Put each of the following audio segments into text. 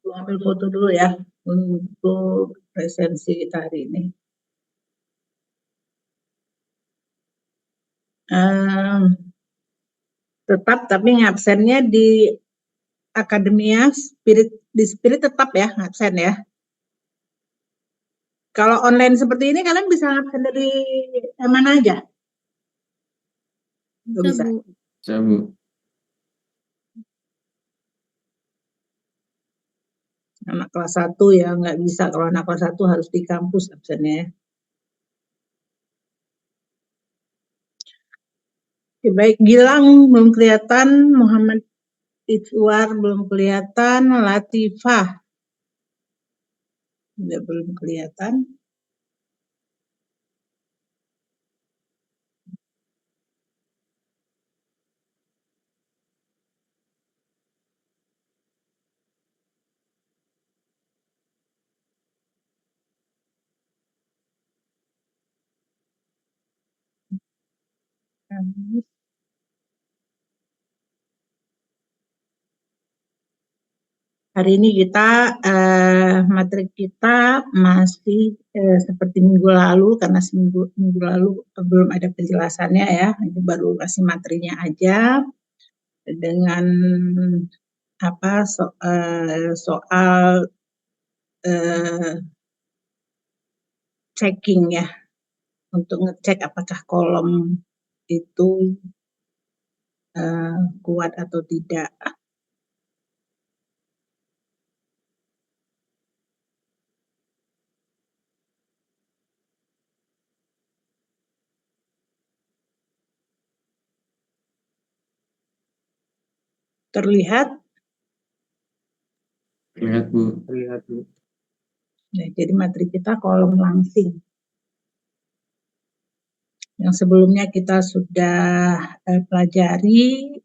Ambil foto dulu ya untuk presensi kita hari ini. Tetap tapi ngabsennya di akademia Spirit tetap ya ngabsen ya. Kalau online seperti ini kalian bisa ngabsen dari mana aja? Bisa, Bu. Bisa, Bu. Anak kelas 1 ya nggak bisa, kalau anak kelas 1 harus di kampus absennya ya. Oke, baik, Gilang belum kelihatan, Muhammad Itwar belum kelihatan, Latifah juga belum kelihatan. Hari ini kita materi kita masih seperti minggu lalu, karena minggu lalu belum ada penjelasannya ya, ini baru kasih materinya aja dengan soal checking ya, untuk ngecek apakah kolom itu kuat atau tidak. Terlihat? Terlihat, Bu. Terlihat, Bu. Nah, jadi materi kita kolom langsing. Yang sebelumnya kita sudah pelajari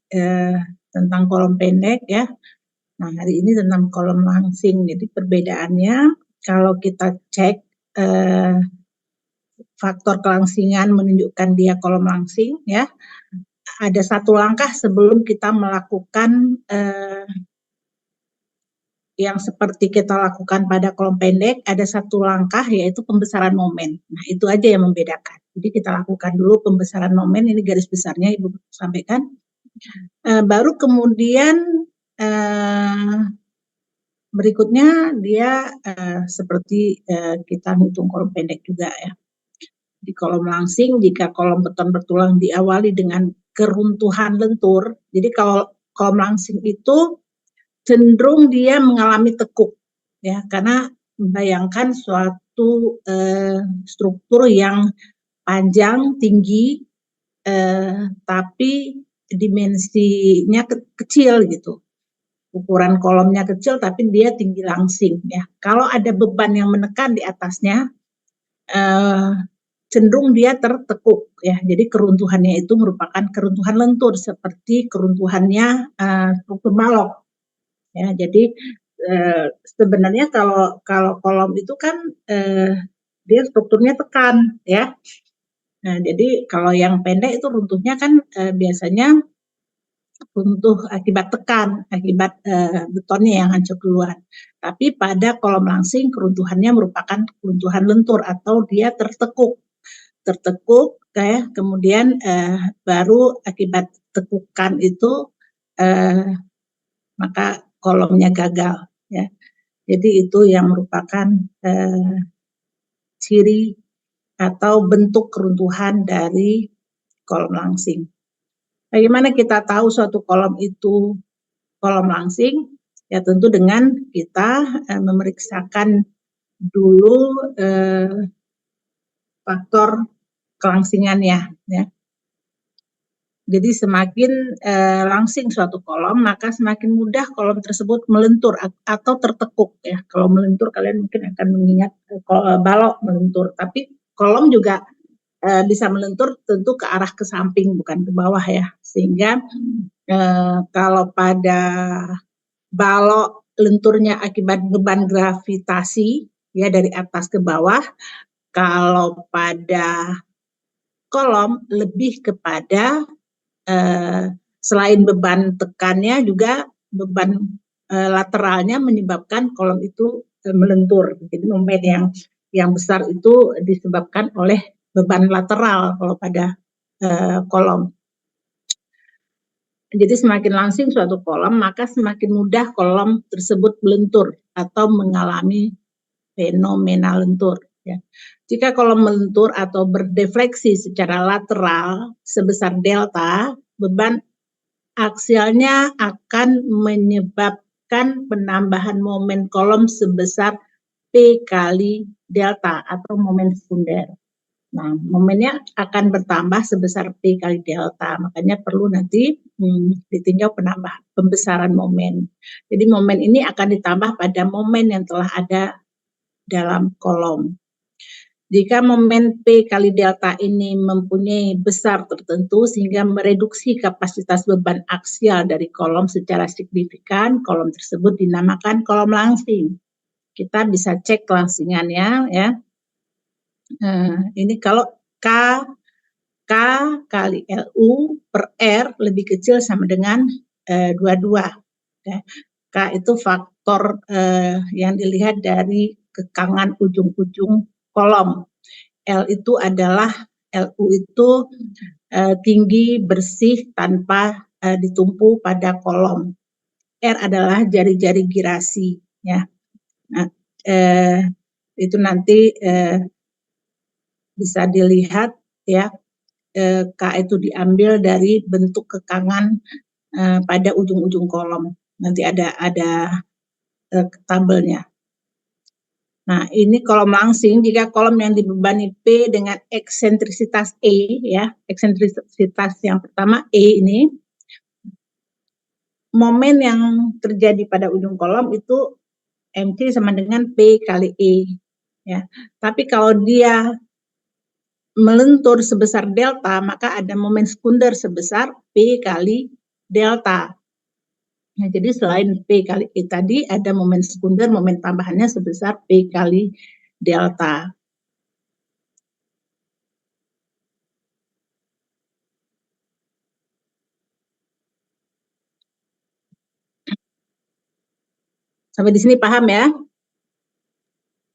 tentang kolom pendek ya. Nah, hari ini tentang kolom langsing. Jadi perbedaannya kalau kita cek faktor kelangsingan menunjukkan dia kolom langsing ya. Ada satu langkah sebelum kita melakukan yang seperti kita lakukan pada kolom pendek, ada satu langkah yaitu pembesaran momen. Nah, itu aja yang membedakan. Jadi kita lakukan dulu pembesaran momen, ini garis besarnya Ibu sampaikan. Baru kemudian berikutnya dia seperti kita hitung kolom pendek juga ya. Di kolom langsing, jika kolom beton bertulang diawali dengan keruntuhan lentur, jadi kalau kolom langsing itu cenderung dia mengalami tekuk ya, karena bayangkan suatu struktur yang panjang tinggi tapi dimensinya kecil gitu, ukuran kolomnya kecil tapi dia tinggi langsing ya. Kalau ada beban yang menekan di atasnya cenderung dia tertekuk ya. Jadi keruntuhannya itu merupakan keruntuhan lentur seperti keruntuhannya struktur balok. Ya, jadi sebenarnya kalau kolom itu kan dia strukturnya tekan ya. Nah, jadi kalau yang pendek itu runtuhnya kan biasanya runtuh akibat tekan, akibat betonnya yang hancur duluan. Tapi pada kolom langsing keruntuhannya merupakan keruntuhan lentur atau dia tertekuk kayak kemudian baru akibat tekukan itu maka kolomnya gagal ya. Jadi itu yang merupakan ciri atau bentuk keruntuhan dari kolom langsing. Bagaimana kita tahu suatu kolom itu kolom langsing? Ya tentu dengan kita memeriksakan dulu faktor kelangsingannya ya. Jadi semakin langsing suatu kolom, maka semakin mudah kolom tersebut melentur atau tertekuk ya. Kalau melentur kalian mungkin akan mengingat balok melentur, tapi kolom juga bisa melentur tentu ke arah ke samping bukan ke bawah ya. Sehingga kalau pada balok lenturnya akibat beban gravitasi ya dari atas ke bawah, kalau pada kolom lebih kepada selain beban tekannya juga beban lateralnya menyebabkan kolom itu melentur. Jadi momen yang besar itu disebabkan oleh beban lateral kalau pada kolom. Jadi semakin langsing suatu kolom, maka semakin mudah kolom tersebut melentur atau mengalami fenomena lentur. Ya. Jika kolom melentur atau berdefleksi secara lateral sebesar delta, beban aksialnya akan menyebabkan penambahan momen kolom sebesar P kali delta atau momen sekunder. Nah, momennya akan bertambah sebesar P kali delta, makanya perlu nanti ditinjau pembesaran momen. Jadi momen ini akan ditambah pada momen yang telah ada dalam kolom. Jika momen P kali delta ini mempunyai besar tertentu sehingga mereduksi kapasitas beban aksial dari kolom secara signifikan, kolom tersebut dinamakan kolom langsing. Kita bisa cek langsingannya ya. Ini kalau K kali LU per R lebih kecil sama dengan 22. Ya. K itu faktor yang dilihat dari kekangan ujung-ujung kolom. L itu adalah LU itu tinggi, bersih, tanpa ditumpu pada kolom. R adalah jari-jari girasi. Ya. Nah, itu nanti bisa dilihat ya, K itu diambil dari bentuk kekangan pada ujung-ujung kolom. Nanti ada tabelnya. Nah, ini kolom langsing. Jika kolom yang dibebani P dengan eksentrisitas E, ya, eksentrisitas yang pertama E ini, momen yang terjadi pada ujung kolom itu MC sama dengan P kali E. Ya. Tapi kalau dia melentur sebesar delta, maka ada momen sekunder sebesar P kali delta. Nah, jadi selain P kali E tadi, ada momen sekunder, momen tambahannya sebesar P kali delta. Sampai di sini paham ya?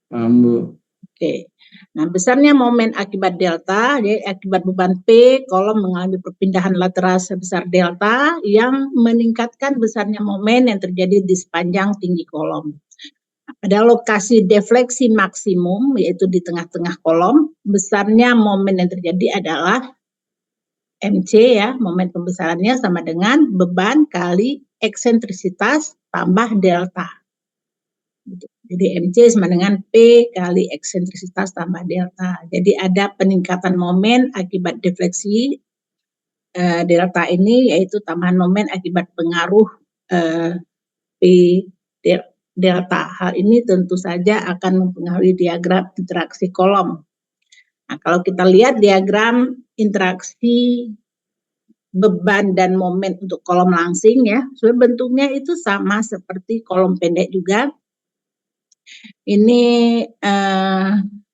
Paham, Bu. Oke. Nah, besarnya momen akibat delta, jadi akibat beban P, kolom mengalami perpindahan lateral sebesar delta yang meningkatkan besarnya momen yang terjadi di sepanjang tinggi kolom. Pada lokasi defleksi maksimum, yaitu di tengah-tengah kolom, besarnya momen yang terjadi adalah MC ya, momen pembesarannya sama dengan beban kali eksentrisitas tambah delta. Jadi MC sama dengan P kali eksentrisitas tambah delta. Jadi ada peningkatan momen akibat defleksi delta ini, yaitu tambahan momen akibat pengaruh P delta. Hal ini tentu saja akan mempengaruhi diagram interaksi kolom. Nah, kalau kita lihat diagram interaksi beban dan momen untuk kolom langsing ya, sebenarnya bentuknya itu sama seperti kolom pendek juga. Ini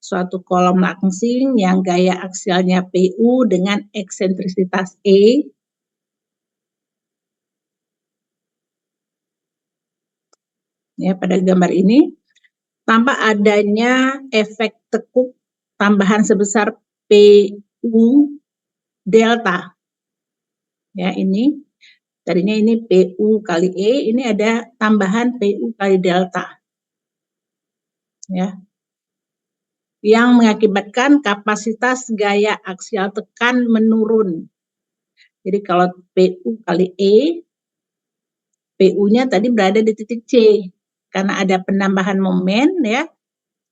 suatu kolom langsing yang gaya aksialnya PU dengan eksentrisitas E. Ya, pada gambar ini tanpa adanya efek tekuk tambahan sebesar PU delta. Ya, ini tadinya ini PU kali E, ini ada tambahan PU kali delta. Ya. Yang mengakibatkan kapasitas gaya aksial tekan menurun. Jadi kalau PU kali E, PU-nya tadi berada di titik C, karena ada penambahan momen ya.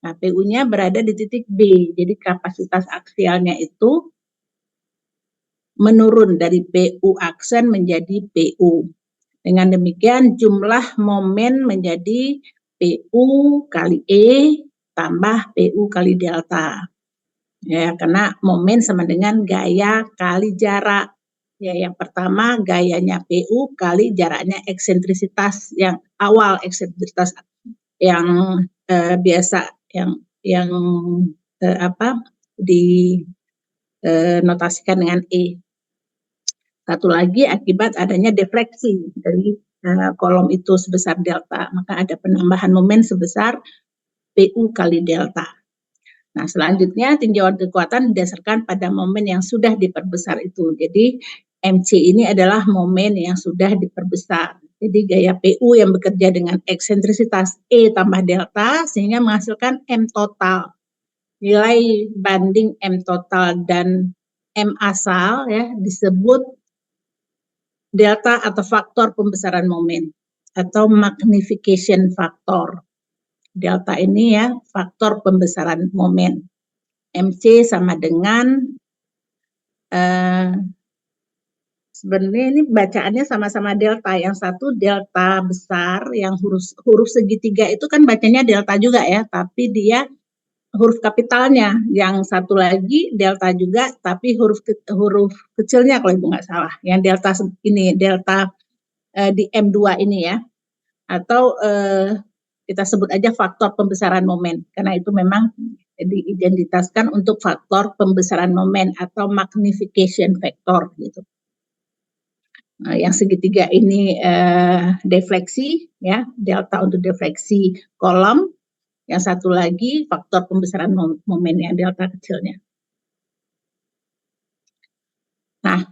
Nah, PU-nya berada di titik B, jadi kapasitas aksialnya itu menurun dari PU aksen menjadi PU. Dengan demikian jumlah momen menjadi PU kali E tambah PU kali delta. Ya, karena momen sama dengan gaya kali jarak. Ya, yang pertama gayanya PU kali jaraknya eksentrisitas yang awal, eksentrisitas yang biasa yang dinotasikan dengan E. Satu lagi akibat adanya defleksi dari kolom itu sebesar delta, maka ada penambahan momen sebesar PU kali delta. Nah, selanjutnya tinjauan kekuatan didasarkan pada momen yang sudah diperbesar itu. Jadi MC ini adalah momen yang sudah diperbesar. Jadi gaya PU yang bekerja dengan eksentrisitas E tambah delta sehingga menghasilkan M total. Nilai banding M total dan M asal ya disebut delta atau faktor pembesaran momen atau magnification factor. Delta ini ya faktor pembesaran momen. MC sama dengan sebenarnya ini bacaannya sama-sama delta. Yang satu delta besar yang huruf segitiga itu kan bacanya delta juga ya, tapi dia huruf kapitalnya. Yang satu lagi delta juga, tapi huruf kecilnya kalau ibu nggak salah. Yang delta ini delta di M2 ini ya, atau kita sebut aja faktor pembesaran momen karena itu memang diidentitaskan untuk faktor pembesaran momen atau magnification factor gitu. Nah, yang segitiga ini defleksi ya, delta untuk defleksi kolom. Yang satu lagi faktor pembesaran momen yang delta kecilnya. Nah,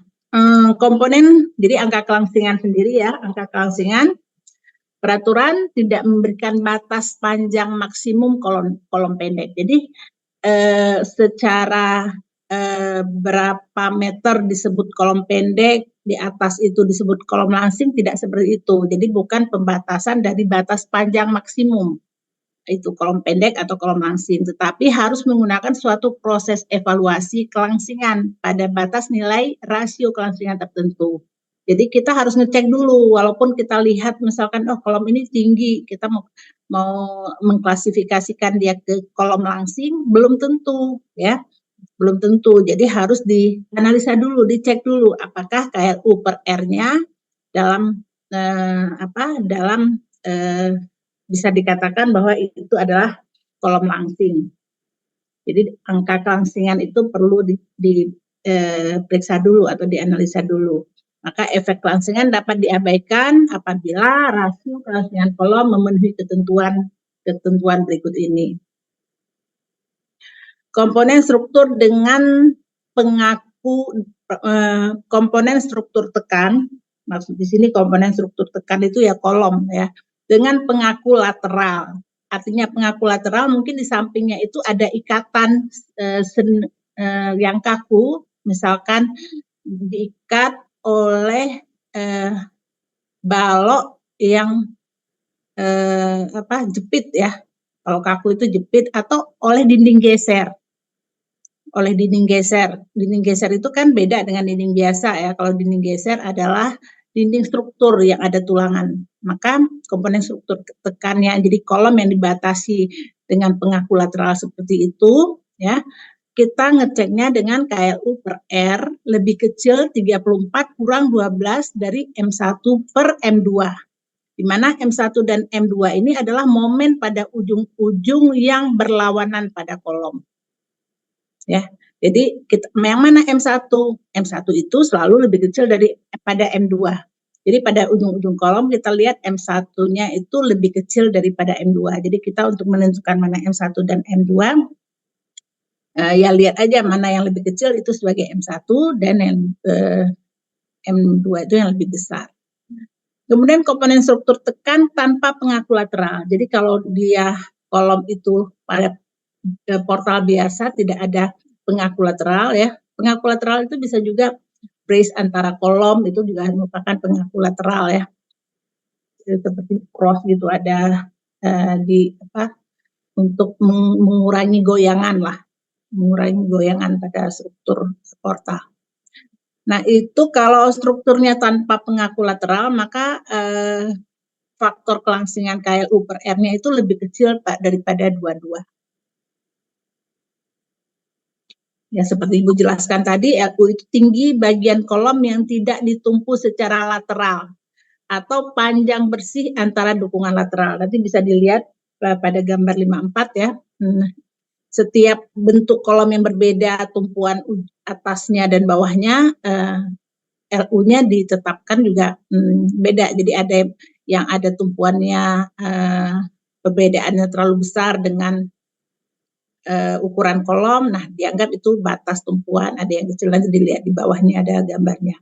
komponen jadi angka kelangsingan sendiri ya, angka kelangsingan peraturan tidak memberikan batas panjang maksimum kolom pendek. Jadi secara berapa meter disebut kolom pendek, di atas itu disebut kolom langsing, tidak seperti itu. Jadi bukan pembatasan dari batas panjang maksimum itu kolom pendek atau kolom langsing, tetapi harus menggunakan suatu proses evaluasi kelangsingan pada batas nilai rasio kelangsingan tertentu. Jadi kita harus ngecek dulu, walaupun kita lihat misalkan kolom ini tinggi, kita mau mengklasifikasikan dia ke kolom langsing, belum tentu ya, belum tentu. Jadi harus dianalisa dulu, dicek dulu apakah KLU per R-nya dalam bisa dikatakan bahwa itu adalah kolom langsing. Jadi angka kelangsingan itu perlu diperiksa dulu atau dianalisa dulu. Maka efek kelangsingan dapat diabaikan apabila rasio kelangsingan kolom memenuhi ketentuan berikut ini. Komponen struktur dengan komponen struktur tekan, maksud di sini komponen struktur tekan itu ya kolom ya, dengan pengaku lateral. Artinya pengaku lateral mungkin di sampingnya itu ada ikatan yang kaku, misalkan diikat oleh balok yang jepit ya. Kalau kaku itu jepit atau oleh dinding geser. Oleh dinding geser. Dinding geser itu kan beda dengan dinding biasa ya. Kalau dinding geser adalah dinding struktur yang ada tulangan. Maka komponen struktur tekannya, jadi kolom yang dibatasi dengan pengaku lateral seperti itu, ya, kita ngeceknya dengan KLU per R lebih kecil 34 kurang 12 dari M1 per M2. Di mana M1 dan M2 ini adalah momen pada ujung-ujung yang berlawanan pada kolom. Ya, jadi yang mana M1? M1 itu selalu lebih kecil daripada M2. Jadi pada ujung-ujung kolom kita lihat M1-nya itu lebih kecil daripada M2. Jadi kita untuk menentukan mana M1 dan M2, ya lihat aja mana yang lebih kecil itu sebagai M1 dan yang M2 itu yang lebih besar. Kemudian komponen struktur tekan tanpa pengaku lateral. Jadi kalau dia kolom itu pada portal biasa tidak ada pengaku lateral ya. Pengaku lateral itu bisa juga brace antara kolom, itu juga merupakan pengaku lateral ya. Seperti cross gitu ada untuk mengurangi goyangan lah. Mengurangi goyangan pada struktur portal. Nah, itu kalau strukturnya tanpa pengaku lateral, maka faktor kelangsingan KLU per R-nya itu lebih kecil daripada 22. Ya, seperti Ibu jelaskan tadi, LU itu tinggi bagian kolom yang tidak ditumpu secara lateral atau panjang bersih antara dukungan lateral. Nanti bisa dilihat pada gambar 54 ya. Setiap bentuk kolom yang berbeda, tumpuan atasnya dan bawahnya LU-nya ditetapkan juga beda. Jadi ada yang ada tumpuannya perbedaannya terlalu besar dengan ukuran kolom, nah dianggap itu batas tumpuan. Ada yang kecil, nanti dilihat di bawahnya ada gambarnya.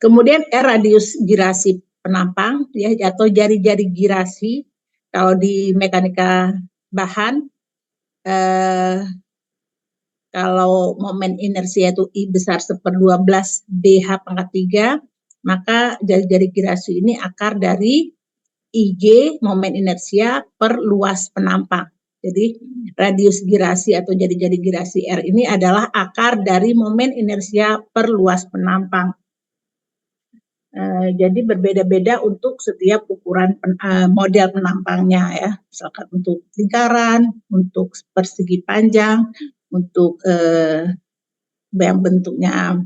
Kemudian radius girasi penampang ya, atau jari-jari girasi. Kalau di mekanika bahan, kalau momen inersia itu I besar 1/12 BH pangkat 3, maka jari-jari girasi ini akar dari IG momen inersia per luas penampang. Jadi radius girasi atau jari-jari girasi R ini adalah akar dari momen inersia per luas penampang. Jadi berbeda-beda untuk setiap ukuran model penampangnya ya. Misalkan untuk lingkaran, untuk persegi panjang, untuk yang bentuknya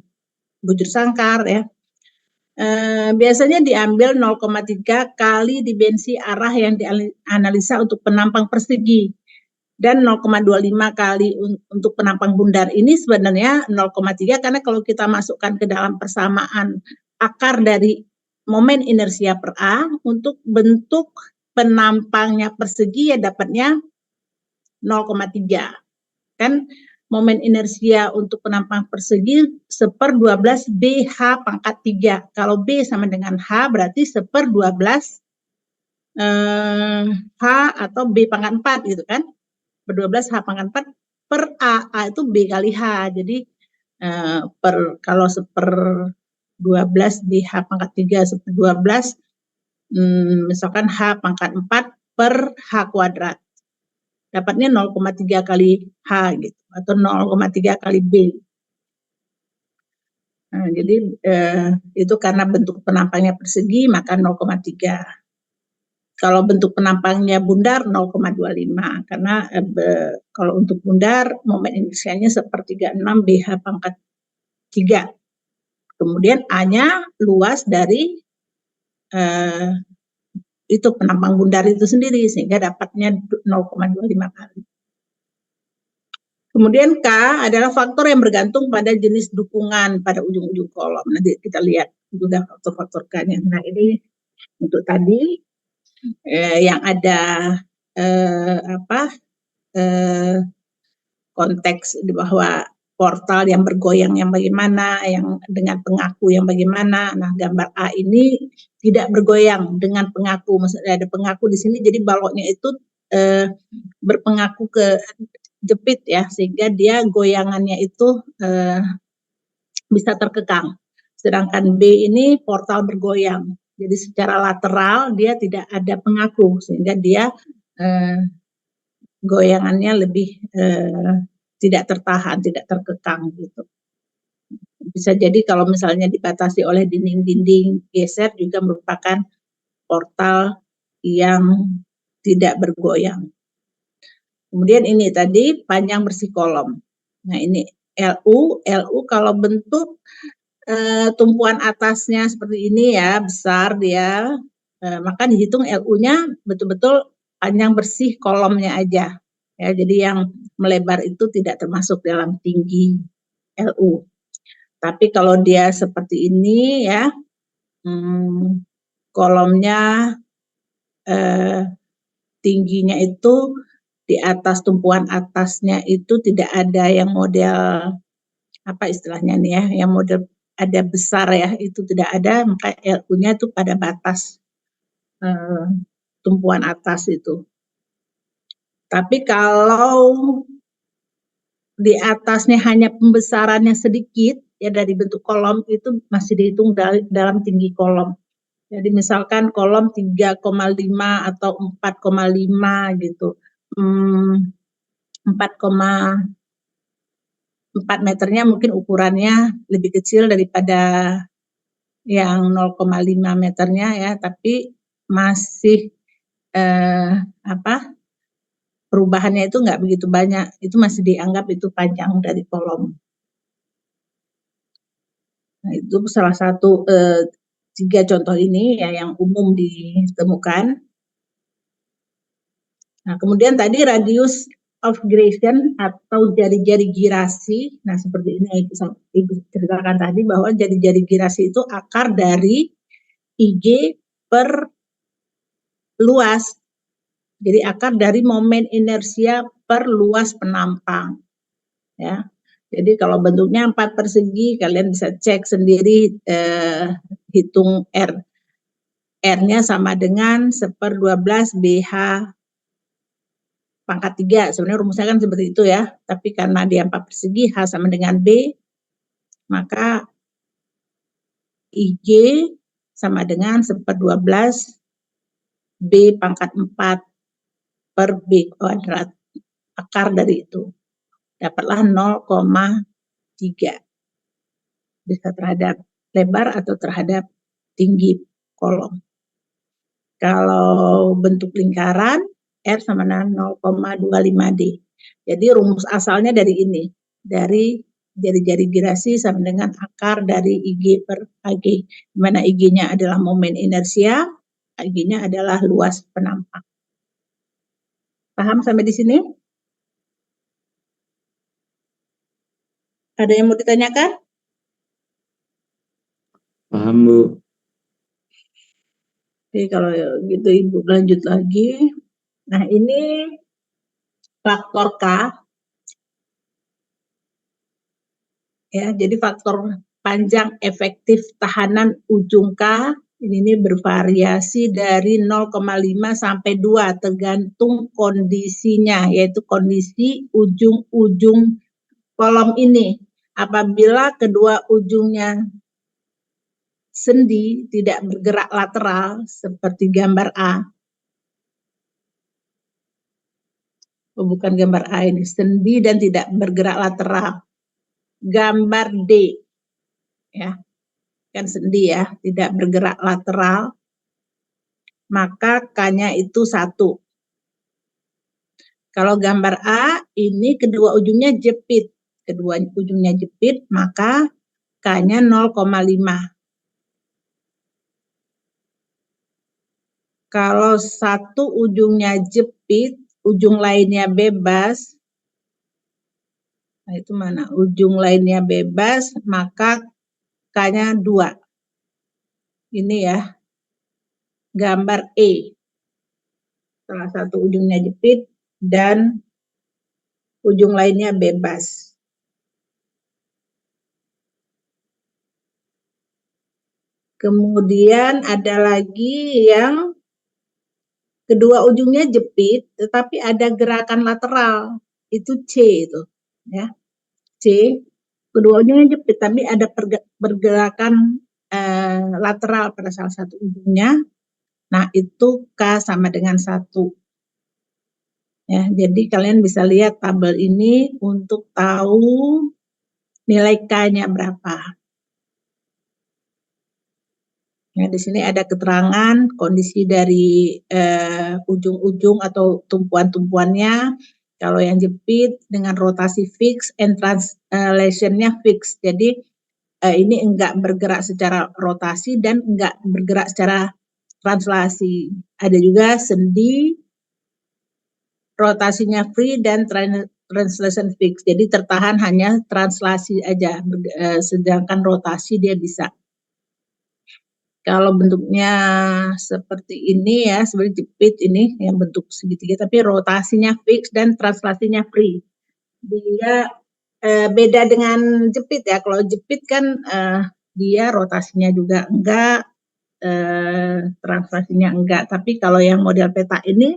bujur sangkar ya. Biasanya diambil 0,3 kali dimensi arah yang dianalisa untuk penampang persegi, dan 0,25 kali untuk penampang bundar. Ini sebenarnya 0,3 karena kalau kita masukkan ke dalam persamaan akar dari momen inersia per A, untuk bentuk penampangnya persegi ya dapatnya 0,3. Kan momen inersia untuk penampang persegi 1/12 BH pangkat 3. Kalau B sama dengan H berarti 1/12 H atau B pangkat 4 gitu kan. 1/12 H pangkat 4 per A. A itu B kali H. Jadi kalau 1/12 BH pangkat 3 1/12 misalkan H pangkat 4 per H kuadrat. Dapatnya 0,3 kali H gitu, atau 0,3 kali B. Nah, jadi itu karena bentuk penampangnya persegi maka 0,3. Kalau bentuk penampangnya bundar 0,25 karena kalau untuk bundar momen inersianya 1/36 BH pangkat 3. Kemudian A-nya luas dari itu penampang bundar itu sendiri sehingga dapatnya 0,25 kali. Kemudian K adalah faktor yang bergantung pada jenis dukungan pada ujung-ujung kolom. Nanti kita lihat juga faktor-faktor K-nya. Nah, ini untuk tadi yang ada konteks bahwa portal yang bergoyang yang bagaimana, yang dengan pengaku yang bagaimana. Nah, gambar A ini tidak bergoyang dengan pengaku. Maksudnya ada pengaku di sini, jadi baloknya itu berpengaku ke jepit ya, sehingga dia goyangannya itu bisa terkekang. Sedangkan B ini portal bergoyang. Jadi secara lateral dia tidak ada pengaku, sehingga dia goyangannya lebih tidak tertahan, tidak terkekang gitu. Bisa jadi kalau misalnya dibatasi oleh dinding-dinding geser juga merupakan portal yang tidak bergoyang. Kemudian ini tadi panjang bersih kolom. Nah, ini LU kalau bentuk tumpuan atasnya seperti ini ya, besar dia, maka dihitung LU-nya betul-betul panjang bersih kolomnya aja. Ya, jadi yang melebar itu tidak termasuk dalam tinggi LU. Tapi kalau dia seperti ini ya, kolomnya tingginya itu di atas tumpuan atasnya itu tidak ada yang model apa istilahnya nih ya, yang model ada besar ya, itu tidak ada, maka LU-nya itu pada batas tumpuan atas itu. Tapi kalau di atasnya hanya pembesarannya sedikit ya dari bentuk kolom, itu masih dihitung dalam tinggi kolom. Jadi misalkan kolom 3,5 atau 4,5 gitu. 4,4 meternya mungkin ukurannya lebih kecil daripada yang 0,5 meternya ya, tapi masih perubahannya itu nggak begitu banyak, itu masih dianggap itu panjang dari kolom. Nah, itu salah satu 3 contoh ini ya yang umum ditemukan. Nah, kemudian tadi radius of gradation atau jari-jari girasi. Nah, seperti ini yang Ibu ceritakan tadi, bahwa jari-jari girasi itu akar dari IG per luas. Jadi akar dari momen inersia per luas penampang. Ya. Jadi kalau bentuknya 4 persegi, kalian bisa cek sendiri, hitung R. R-nya sama dengan 1/12 BH pangkat 3. Sebenarnya rumusnya kan seperti itu ya. Tapi karena dia 4 persegi, H sama dengan B, maka IG sama dengan 1/12 B pangkat 4 per B kuadrat. Akar dari itu. Dapatlah 0,3. Bisa terhadap lebar atau terhadap tinggi kolom. Kalau bentuk lingkaran, R sama dengan 0,25D. Jadi rumus asalnya dari ini, dari jari-jari girasi sama dengan akar dari IG per AG, di mana IG-nya adalah momen inersia, AG-nya adalah luas penampang. Paham sampai di sini? Ada yang mau ditanyakan? Paham, Bu. Oke, kalau gitu Ibu lanjut lagi. Nah, ini faktor K. Ya, jadi faktor panjang efektif tahanan ujung K ini bervariasi dari 0,5 sampai 2 tergantung kondisinya, yaitu kondisi ujung-ujung kolom ini. Apabila kedua ujungnya sendi tidak bergerak lateral seperti gambar A. Oh, bukan gambar A ini, sendi dan tidak bergerak lateral. Gambar D. Ya. Kan sendi ya, tidak bergerak lateral. Maka K-nya itu 1. Kalau gambar A, ini kedua ujungnya jepit. Kedua ujungnya jepit, maka K-nya 0,5. Kalau satu ujungnya jepit, ujung lainnya bebas, nah itu mana? Ujung lainnya bebas, maka K-nya 2. Ini ya, gambar E. Salah satu ujungnya jepit dan ujung lainnya bebas. Kemudian ada lagi yang kedua ujungnya jepit, tetapi ada gerakan lateral. Itu C itu, ya. C, kedua ujungnya jepit, tapi ada pergerakan lateral pada salah satu ujungnya. Nah, itu K sama dengan 1. Ya, jadi kalian bisa lihat tabel ini untuk tahu nilai K-nya berapa. Ya, di sini ada keterangan kondisi dari ujung-ujung atau tumpuan-tumpuannya. Kalau yang jepit dengan rotasi fix and translation-nya fix. Jadi ini enggak bergerak secara rotasi dan enggak bergerak secara translasi. Ada juga sendi, rotasinya free dan translation fix. Jadi tertahan hanya translasi aja, sedangkan rotasi dia bisa. Kalau bentuknya seperti ini ya, seperti jepit ini yang bentuk segitiga, tapi rotasinya fix dan translasinya free. Dia beda dengan jepit ya. Kalau jepit kan dia rotasinya juga enggak, translasinya enggak. Tapi kalau yang model peta ini,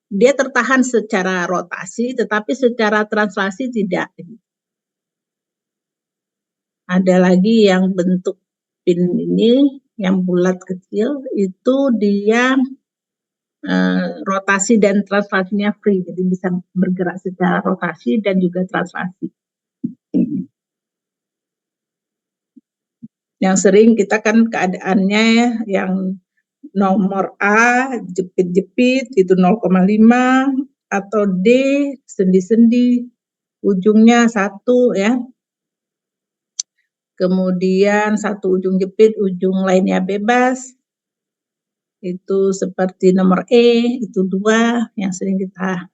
dia tertahan secara rotasi, tetapi secara translasi tidak. Ada lagi yang bentuk pin ini, yang bulat kecil, itu dia rotasi dan translasinya free, jadi bisa bergerak secara rotasi dan juga translasi. Yang sering kita kan keadaannya yang nomor A jepit-jepit itu 0,5 atau D sendi-sendi ujungnya 1 ya. Kemudian satu ujung jepit, ujung lainnya bebas. Itu seperti nomor E, itu 2 yang sering kita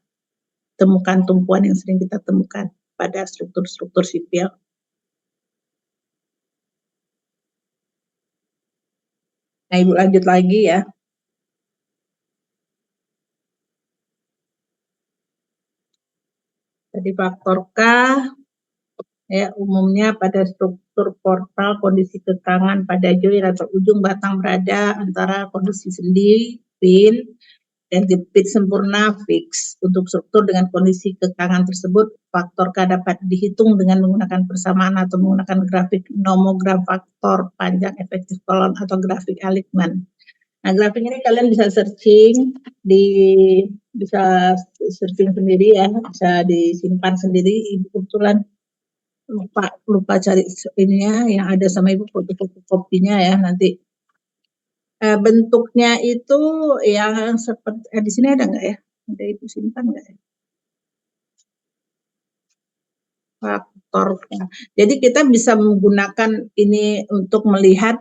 temukan tumpuan yang sering kita temukan pada struktur-struktur sipil. Nah, Ibu lanjut lagi ya. Jadi faktor K ya umumnya pada struktur portal kondisi kekangan pada join atau ujung batang berada antara kondisi sendi, pin, dan jepit sempurna fix. Untuk struktur dengan kondisi kekangan tersebut, faktor K dapat dihitung dengan menggunakan persamaan atau menggunakan grafik nomogram faktor panjang efektif kolom atau grafik Likman. Nah, grafik ini kalian bisa searching bisa searching sendiri ya, bisa disimpan sendiri. Ibu kebetulan lupa cari ininya yang ada sama Ibu foto-foto kopinya ya nanti. Bentuknya itu yang seperti di sini ada nggak ya? Ada Ibu simpan nggak ya? Faktor. Jadi kita bisa menggunakan ini untuk melihat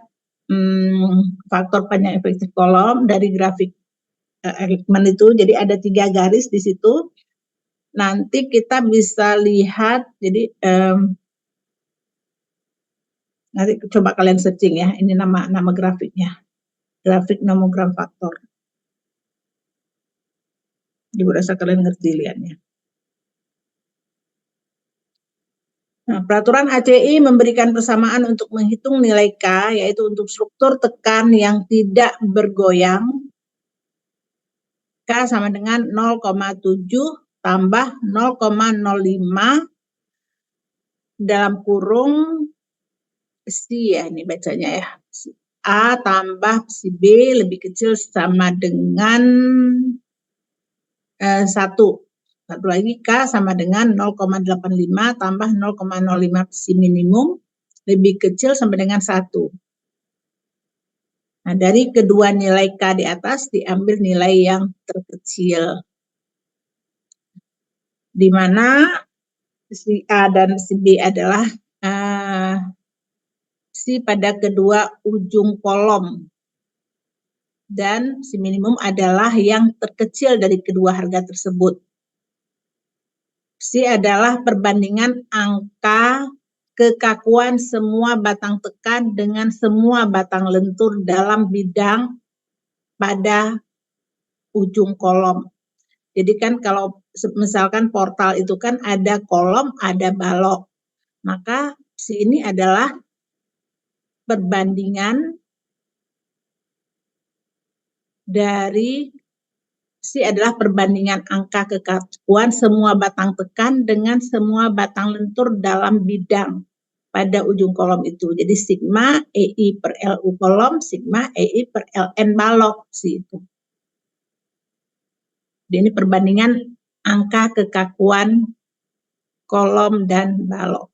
faktor panjang efektif kolom dari grafik Likman itu. Jadi ada 3 garis di situ. Nanti kita bisa lihat. Jadi nanti coba kalian searching ya. Ini nama grafiknya. Grafik nomogram faktor. Ibu rasa kalian ngerti lihatnya. Nah, peraturan HCI memberikan persamaan untuk menghitung nilai K, yaitu untuk struktur tekan yang tidak bergoyang, K sama dengan 0,7 tambah 0,05 dalam kurung si ya, ini bacanya ya. A tambah si B lebih kecil sama dengan 1. Satu lagi K sama dengan 0,85 tambah 0,05 si minimum lebih kecil sama dengan 1. Nah, dari kedua nilai K di atas diambil nilai yang terkecil. Di mana si A dan si B adalah si pada kedua ujung kolom. Dan si minimum adalah yang terkecil dari kedua harga tersebut. Si adalah perbandingan angka kekakuan semua batang tekan dengan semua batang lentur dalam bidang pada ujung kolom. Jadi kan kalau misalkan portal itu kan ada kolom, ada balok. Maka si ini adalah perbandingan dari si adalah perbandingan angka kekakuan semua batang tekan dengan semua batang lentur dalam bidang pada ujung kolom itu. Jadi sigma EI per LU kolom, sigma EI per LN balok si itu. Jadi ini perbandingan angka kekakuan kolom dan balok.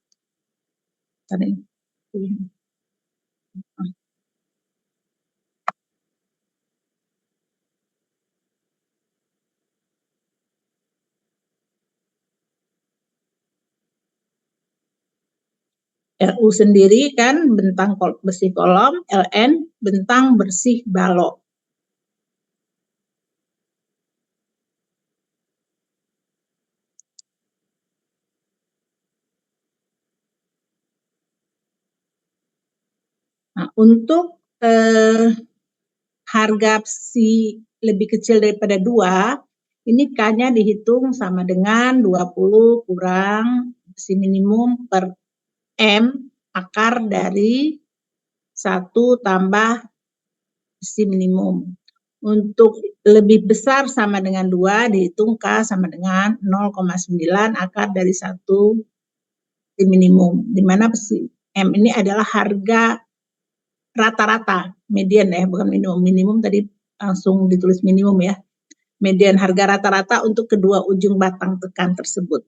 LU sendiri kan bentang bersih kolom, LN bentang bersih balok. Nah, untuk harga si lebih kecil daripada 2, ini K-nya dihitung sama dengan 20 kurang si minimum per M akar dari 1 tambah si minimum. Untuk lebih besar sama dengan 2, dihitung K sama dengan 0,9 akar dari 1 si minimum. Di mana si M ini adalah harga rata-rata, median ya, bukan minimum. Minimum tadi langsung ditulis minimum ya. Median harga rata-rata untuk kedua ujung batang tekan tersebut.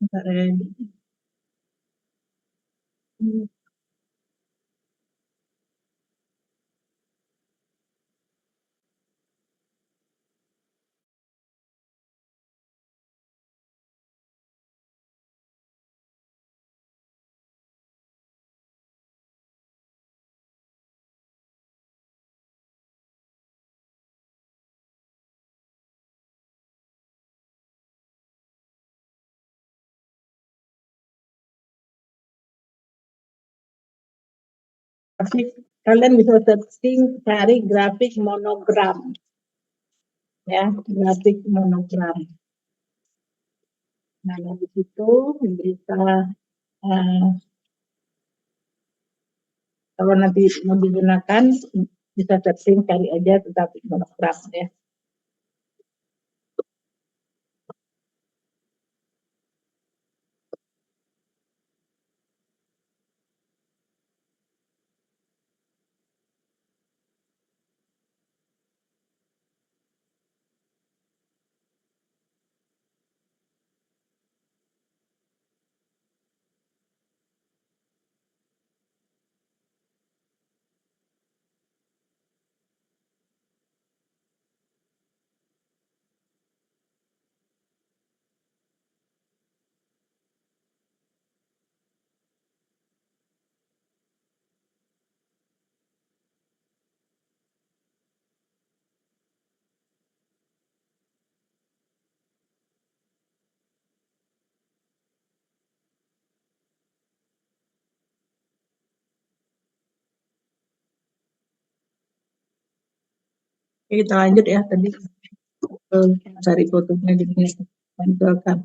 Bentar ya. Kalian bisa searching cari grafik monogram, ya, grafik monogram. Nah, di situ bisa kalau nanti mau digunakan bisa searching cari aja grafik monogram ya. Oke, kita lanjut ya tadi cari fotonya jadi tampilkan.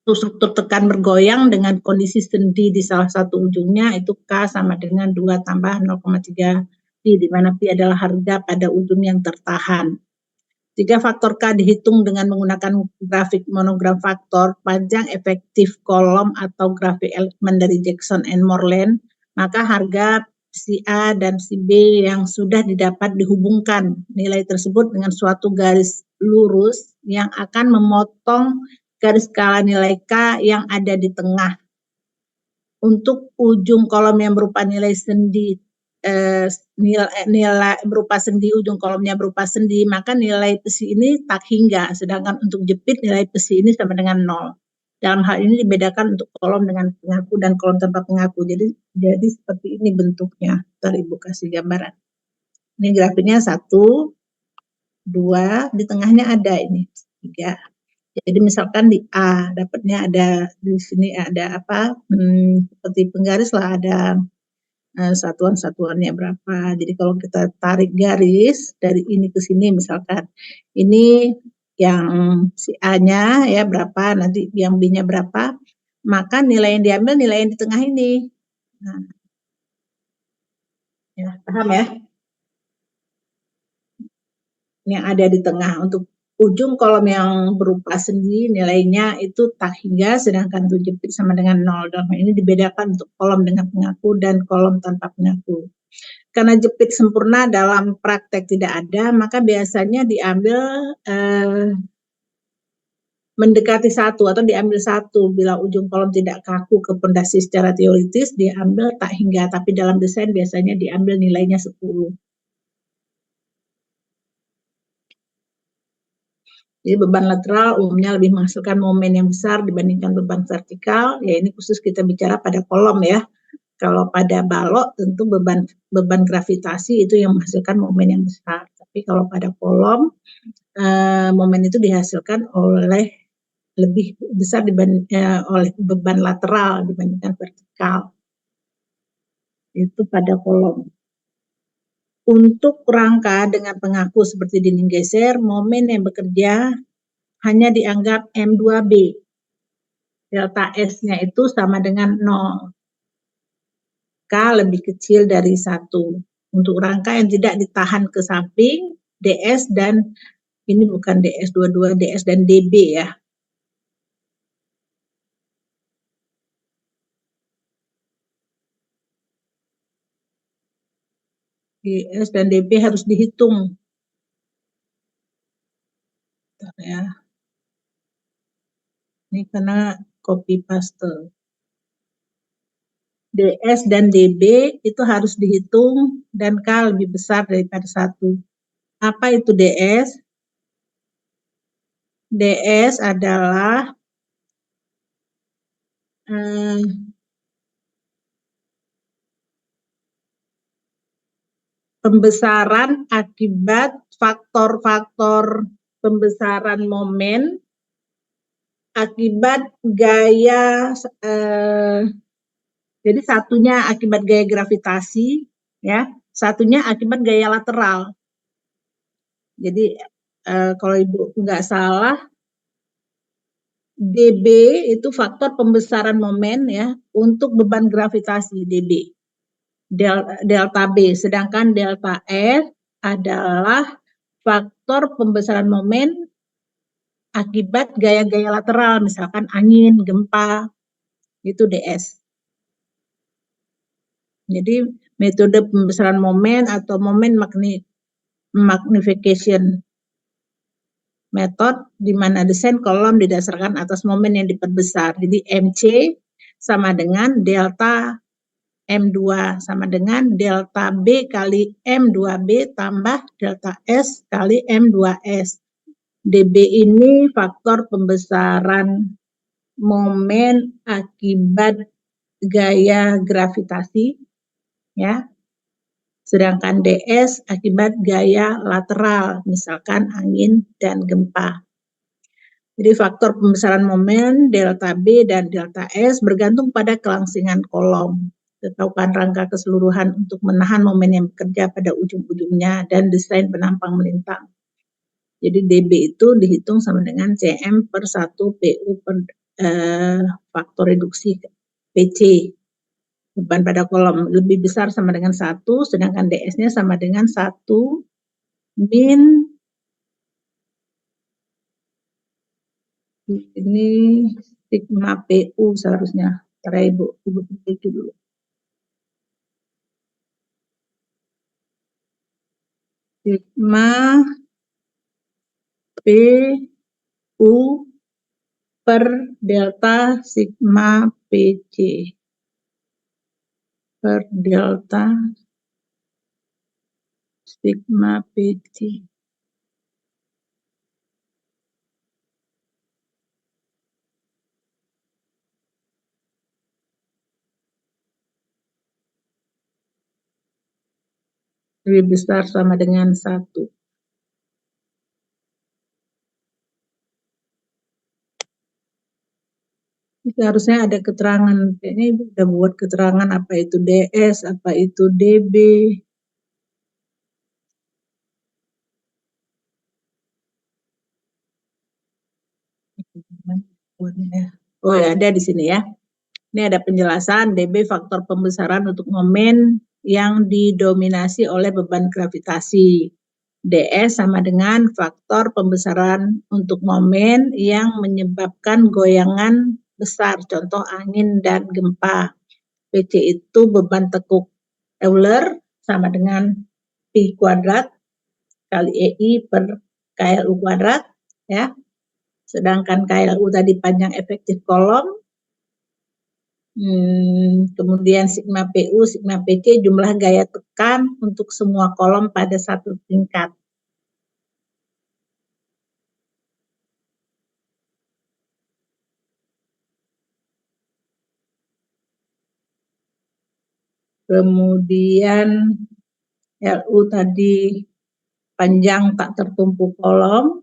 Struktur tekan bergoyang dengan kondisi sendi di salah satu ujungnya itu K sama dengan 2 tambah 0,3 Pi, di mana Pi adalah harga pada ujung yang tertahan. Jika faktor K dihitung dengan menggunakan grafik monogram faktor, panjang efektif kolom atau grafik elemen dari Jackson and Moreland, maka harga si A dan si B yang sudah didapat dihubungkan nilai tersebut dengan suatu garis lurus yang akan memotong garis skala nilai K yang ada di tengah. Untuk ujung kolom yang berupa nilai sendi nilai berupa sendi, ujung kolomnya berupa sendi, maka nilai besi ini tak hingga, sedangkan untuk jepit nilai besi ini sama dengan 0. Dalam hal ini dibedakan untuk kolom dengan pengaku dan kolom tanpa pengaku. Jadi seperti ini bentuknya. Ntar Ibu kasih gambaran. Ini grafiknya 1, 2, di tengahnya ada ini 3. Jadi misalkan di A dapatnya ada di sini ada apa? Seperti penggaris lah, ada satuan-satuannya berapa. Jadi kalau kita tarik garis dari ini ke sini misalkan, ini yang si A-nya ya berapa, nanti yang B-nya berapa, maka nilai yang diambil nilai yang di tengah ini. Nah, ya, paham ya? Yang ada di tengah. Untuk ujung kolom yang berupa sendi nilainya itu tak hingga, sedangkan untuk jepit sama dengan 0. Dalam ini dibedakan untuk kolom dengan pengaku dan kolom tanpa pengaku. Karena jepit sempurna dalam praktek tidak ada, maka biasanya diambil mendekati 1 atau diambil 1. Bila ujung kolom tidak kaku ke pondasi secara teoritis, diambil tak hingga, tapi dalam desain biasanya diambil nilainya 10. Jadi beban lateral umumnya lebih menghasilkan momen yang besar dibandingkan beban vertikal. Ya ini khusus kita bicara pada kolom ya. Kalau pada balok tentu beban gravitasi itu yang menghasilkan momen yang besar. Tapi kalau pada kolom momen itu dihasilkan oleh lebih besar oleh beban lateral dibandingkan vertikal. Itu pada kolom. Untuk rangka dengan pengaku seperti dinding geser, momen yang bekerja hanya dianggap M2B. Delta S-nya itu sama dengan 0. K lebih kecil dari 1. Untuk rangka yang tidak ditahan ke samping, DS dan ini bukan DS22, DS dan DB ya. DS dan DB harus dihitung. Bentar ya. Ini karena copy paste. DS dan DB itu harus dihitung dan K lebih besar daripada 1. Apa itu DS? DS adalah pembesaran akibat faktor-faktor pembesaran momen akibat gaya, jadi satunya akibat gaya gravitasi, ya, satunya akibat gaya lateral. Jadi kalau Ibu nggak salah, dB itu faktor pembesaran momen ya untuk beban gravitasi dB, delta B, sedangkan delta R adalah faktor pembesaran momen akibat gaya-gaya lateral, misalkan angin, gempa, itu DS. Jadi metode pembesaran momen atau moment magnification method di mana desain kolom didasarkan atas momen yang diperbesar. Jadi MC sama dengan delta M2 sama dengan delta B kali M2B tambah delta S kali M2S. DB ini faktor pembesaran momen akibat gaya gravitasi, ya. Sedangkan DS akibat gaya lateral, misalkan angin dan gempa. Jadi faktor pembesaran momen delta B dan delta S bergantung pada kelangsingan kolom, ketaukan rangka keseluruhan untuk menahan momen yang bekerja pada ujung-ujungnya, dan desain penampang melintang. Jadi DB itu dihitung sama dengan CM per 1 PU per faktor reduksi PC. Beban pada kolom lebih besar sama dengan 1, sedangkan DS-nya sama dengan 1 min ini sigma PU seharusnya. Ntar ya Ibu perbaiki dulu. Sigma PU per delta sigma PC per delta sigma PC. Lebih besar sama dengan 1. Harusnya ada keterangan, ini udah buat keterangan apa itu DS, apa itu DB. Oh ya, ada di sini ya. Ini ada penjelasan DB faktor pembesaran untuk momen yang didominasi oleh beban gravitasi. DS sama dengan faktor pembesaran untuk momen yang menyebabkan goyangan besar, contoh angin dan gempa. PC itu beban tekuk Euler sama dengan Pi kuadrat kali EI per KLU kuadrat, ya. Sedangkan KLU tadi panjang efektif kolom, kemudian sigma PU, sigma PC jumlah gaya tekan untuk semua kolom pada satu tingkat. Kemudian LU tadi panjang tak tertumpu kolom.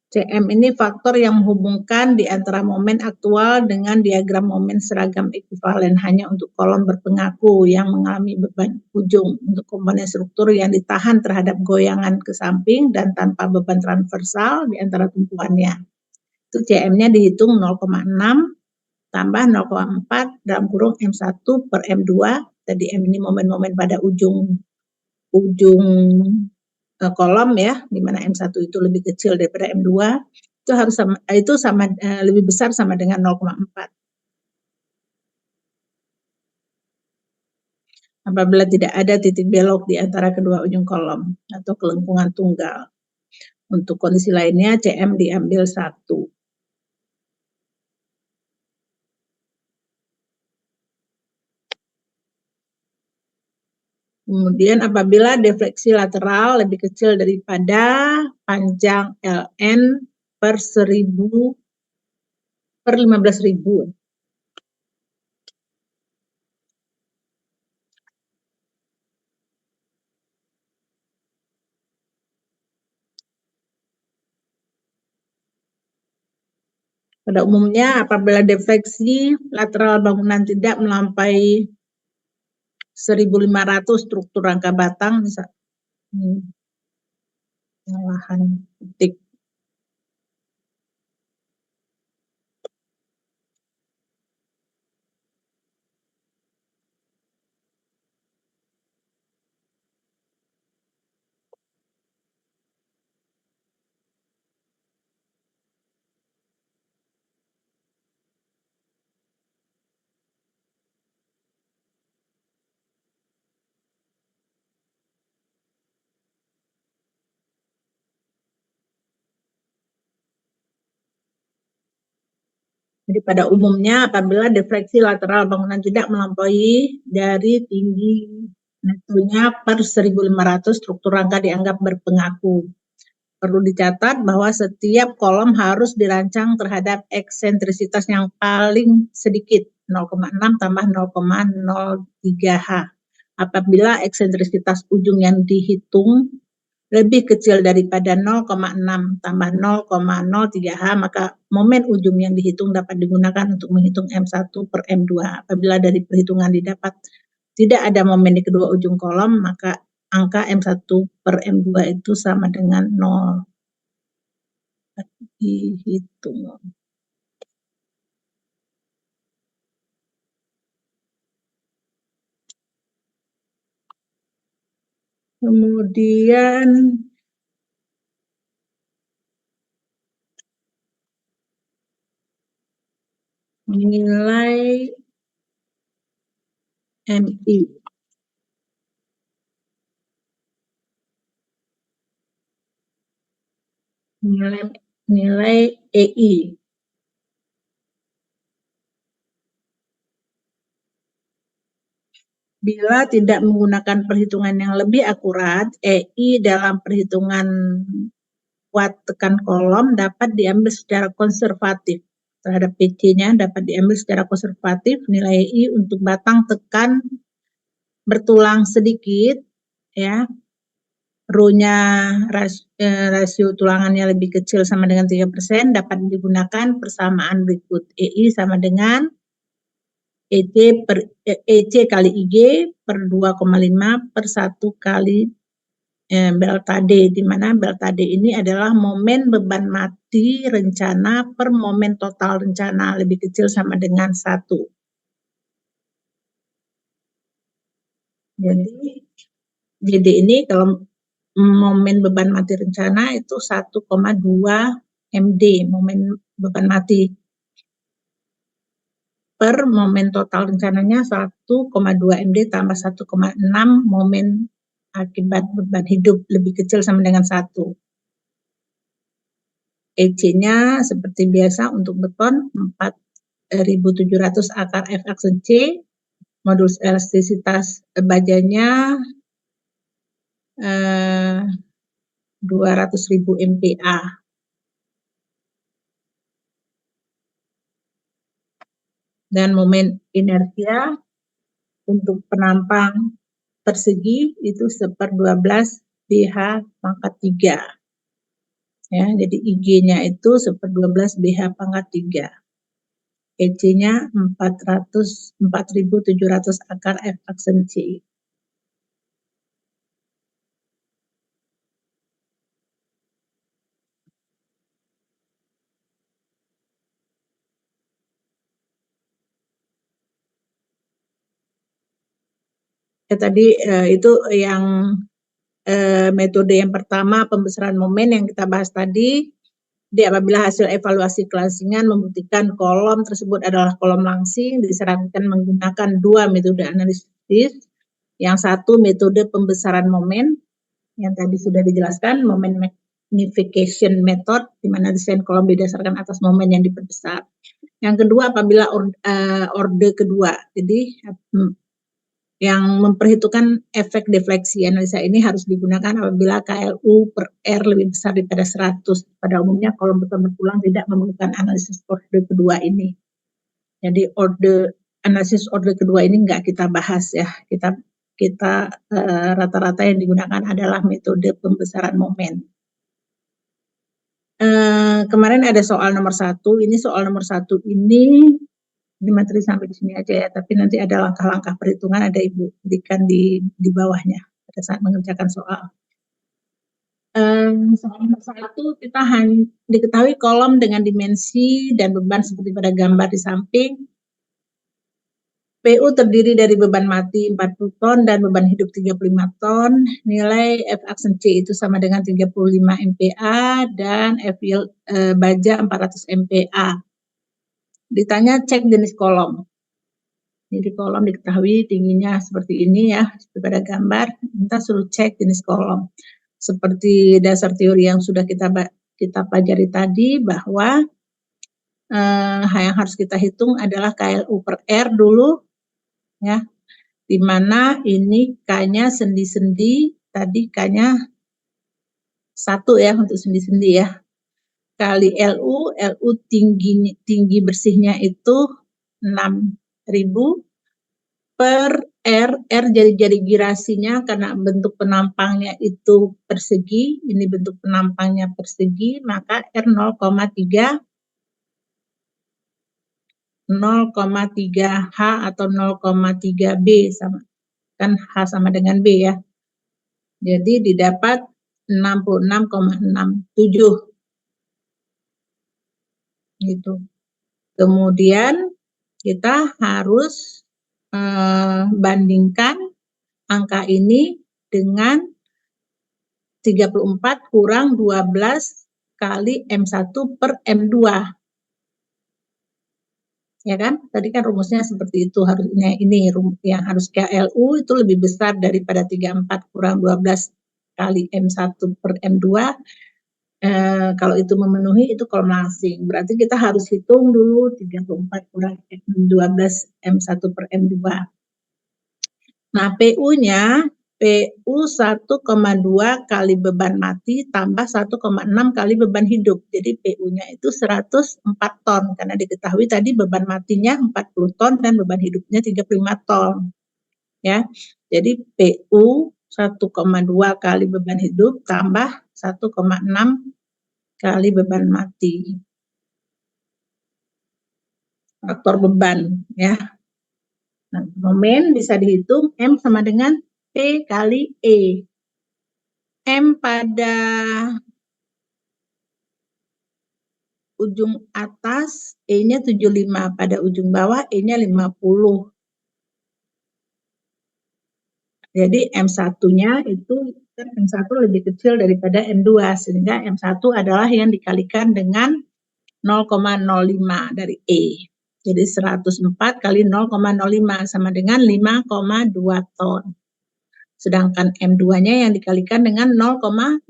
CM ini faktor yang menghubungkan di antara momen aktual dengan diagram momen seragam ekuivalen hanya untuk kolom berpengaku yang mengalami beban ujung, untuk komponen struktur yang ditahan terhadap goyangan ke samping dan tanpa beban transversal di antara tumpuannya. Itu CM-nya dihitung 0,6 tambah 0,4 dalam kurung M1 per M2. Tadi M ini momen-momen pada ujung kolom ya, di mana M1 itu lebih kecil daripada M2, itu harus sama lebih besar sama dengan 0,4. apabila tidak ada titik belok di antara kedua ujung kolom atau kelengkungan tunggal. Untuk kondisi lainnya, CM diambil 1. Kemudian apabila defleksi lateral lebih kecil daripada panjang LN per 1000 per 15.000. Pada umumnya apabila defleksi lateral bangunan tidak melampaui 1.500 struktur rangka batang, lahan titik. Jadi pada umumnya apabila defleksi lateral bangunan tidak melampaui dari tinggi netonya per 1.500 struktur rangka dianggap berpengaku. Perlu dicatat bahwa setiap kolom harus dirancang terhadap eksentrisitas yang paling sedikit 0,6 tambah 0,03 H. Apabila eksentrisitas ujung yang dihitung lebih kecil daripada 0,6 tambah 0,03 H, maka momen ujung yang dihitung dapat digunakan untuk menghitung M1 per M2. Apabila dari perhitungan didapat tidak ada momen di kedua ujung kolom, maka angka M1 per M2 itu sama dengan 0. Dihitung. Kemudian nilai MI. Nilai EI. Bila tidak menggunakan perhitungan yang lebih akurat, EI dalam perhitungan kuat tekan kolom dapat diambil secara konservatif. Terhadap PC-nya dapat diambil secara konservatif, nilai EI untuk batang tekan bertulang sedikit, ya, Rho-nya rasio tulangannya lebih kecil sama dengan 3%, dapat digunakan persamaan berikut. EI sama dengan EC kali IG per 2,5 per 1 kali delta D, di mana delta D ini adalah momen beban mati rencana per momen total rencana, lebih kecil sama dengan 1. Jadi ini kalau momen beban mati rencana itu 1,2 MD, momen beban mati. Per momen total rencananya 1,2 MD tambah 1,6 momen akibat beban hidup, lebih kecil sama dengan 1. EC-nya seperti biasa untuk beton 4.700 akar F aksen C, modulus elastisitas bajanya 200.000 MPa. Dan momen inersia untuk penampang persegi itu 1/12 BH pangkat 3. Ya, jadi IG-nya itu 1/12 BH pangkat 3. EC-nya 4.700 akar F aksen C. Tadi itu yang metode yang pertama, pembesaran momen yang kita bahas tadi. Apabila hasil evaluasi kelansingan membuktikan kolom tersebut adalah kolom langsing, disarankan menggunakan 2 metode analisis. Yang satu metode pembesaran momen, yang tadi sudah dijelaskan, momen magnification method, di mana desain kolom didasarkan atas momen yang diperbesar. Yang kedua apabila orde kedua, jadi yang memperhitungkan efek defleksi. Analisa ini harus digunakan apabila KLU per R lebih besar daripada 100. Pada umumnya kolom berulang tidak memerlukan analisis orde kedua ini. Jadi analisis orde kedua ini nggak kita bahas ya. Kita rata-rata yang digunakan adalah metode pembesaran momen. Kemarin ada soal nomor 1. Ini soal nomor 1 ini di materi sampai di sini aja ya, tapi nanti ada langkah-langkah perhitungan, ada Ibu berikan di bawahnya pada saat mengerjakan soal. Soal nomor 1 kita diketahui kolom dengan dimensi dan beban seperti pada gambar di samping. PU terdiri dari beban mati 40 ton dan beban hidup 35 ton. Nilai F aksen C itu sama dengan 35 MPa dan F yield baja 400 MPa. Ditanya cek jenis kolom. Jadi kolom diketahui tingginya seperti ini ya, seperti pada gambar. Kita suruh cek jenis kolom. Seperti dasar teori yang sudah kita pelajari tadi, bahwa yang harus kita hitung adalah KLU per R dulu, ya. Di mana ini K-nya sendi-sendi, tadi K-nya 1 ya untuk sendi-sendi ya. Kali LU tinggi bersihnya itu 6.000 per R jadi girasinya karena bentuk penampangnya itu persegi, ini bentuk penampangnya persegi, maka R 0,3 H atau 0,3 B sama kan H sama dengan B ya. Jadi didapat 66,67 gitu. Kemudian kita harus bandingkan angka ini dengan 34 kurang 12 kali M1 per M2. Ya kan? Tadi kan rumusnya seperti itu, harusnya ini yang harus KLU itu lebih besar daripada 34 kurang 12 kali M1 per M2. Kalau itu memenuhi itu kolom langsing. Berarti kita harus hitung dulu 34 kurang 12 M1 per M2. Nah, PU-nya PU 1,2 kali beban mati tambah 1,6 kali beban hidup. Jadi PU-nya itu 104 ton karena diketahui tadi beban matinya 40 ton dan beban hidupnya 35 ton. Ya. Jadi PU 1,2 kali beban hidup tambah 1,6 kali beban mati. Faktor beban ya. Nah, momen bisa dihitung M sama dengan P kali E. M pada ujung atas E-nya 75, pada ujung bawah E-nya 50. Jadi M1-nya itu M1 lebih kecil daripada M2 sehingga M1 adalah yang dikalikan dengan 0,05 dari E. Jadi 104 kali 0,05 sama dengan 5,2 ton. Sedangkan M2-nya yang dikalikan dengan 0,075.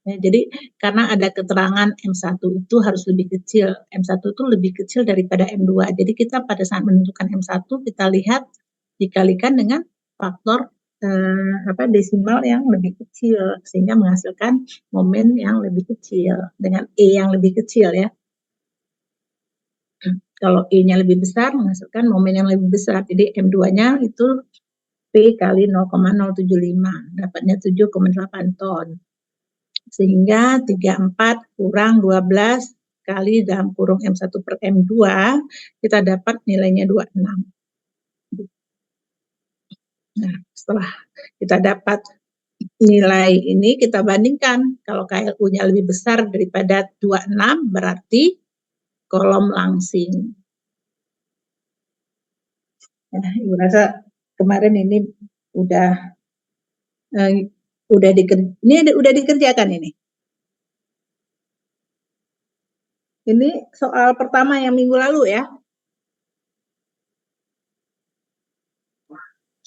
Ya, jadi karena ada keterangan M1 itu harus lebih kecil. M1 itu lebih kecil daripada M2. Jadi kita pada saat menentukan M1 kita lihat dikalikan dengan faktor desimal yang lebih kecil sehingga menghasilkan momen yang lebih kecil dengan E yang lebih kecil ya. Kalau E-nya lebih besar menghasilkan momen yang lebih besar. Jadi M2-nya itu P kali 0,075, dapatnya 7,8 ton. Sehingga 34 kurang 12 kali dalam kurung M1 per M2, kita dapat nilainya 26. Nah, setelah kita dapat nilai ini, kita bandingkan. Kalau KLU-nya lebih besar daripada 26, berarti kolom langsing. Nah, Ibu rasa kemarin ini udah dikerjakan ini. Ini soal pertama yang minggu lalu ya.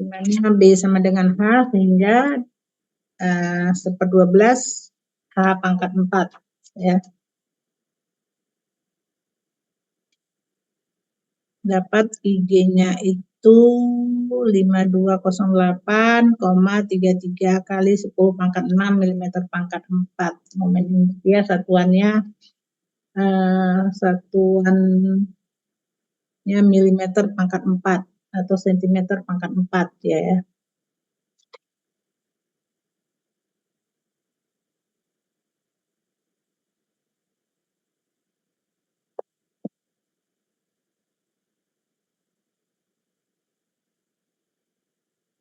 dimana B sama dengan H sehingga 1/12 H pangkat 4 ya. Dapat IG-nya itu 5208,33 kali 10 pangkat 6 mm pangkat 4. Momen inersia satuannya milimeter pangkat 4 atau sentimeter pangkat 4 ya.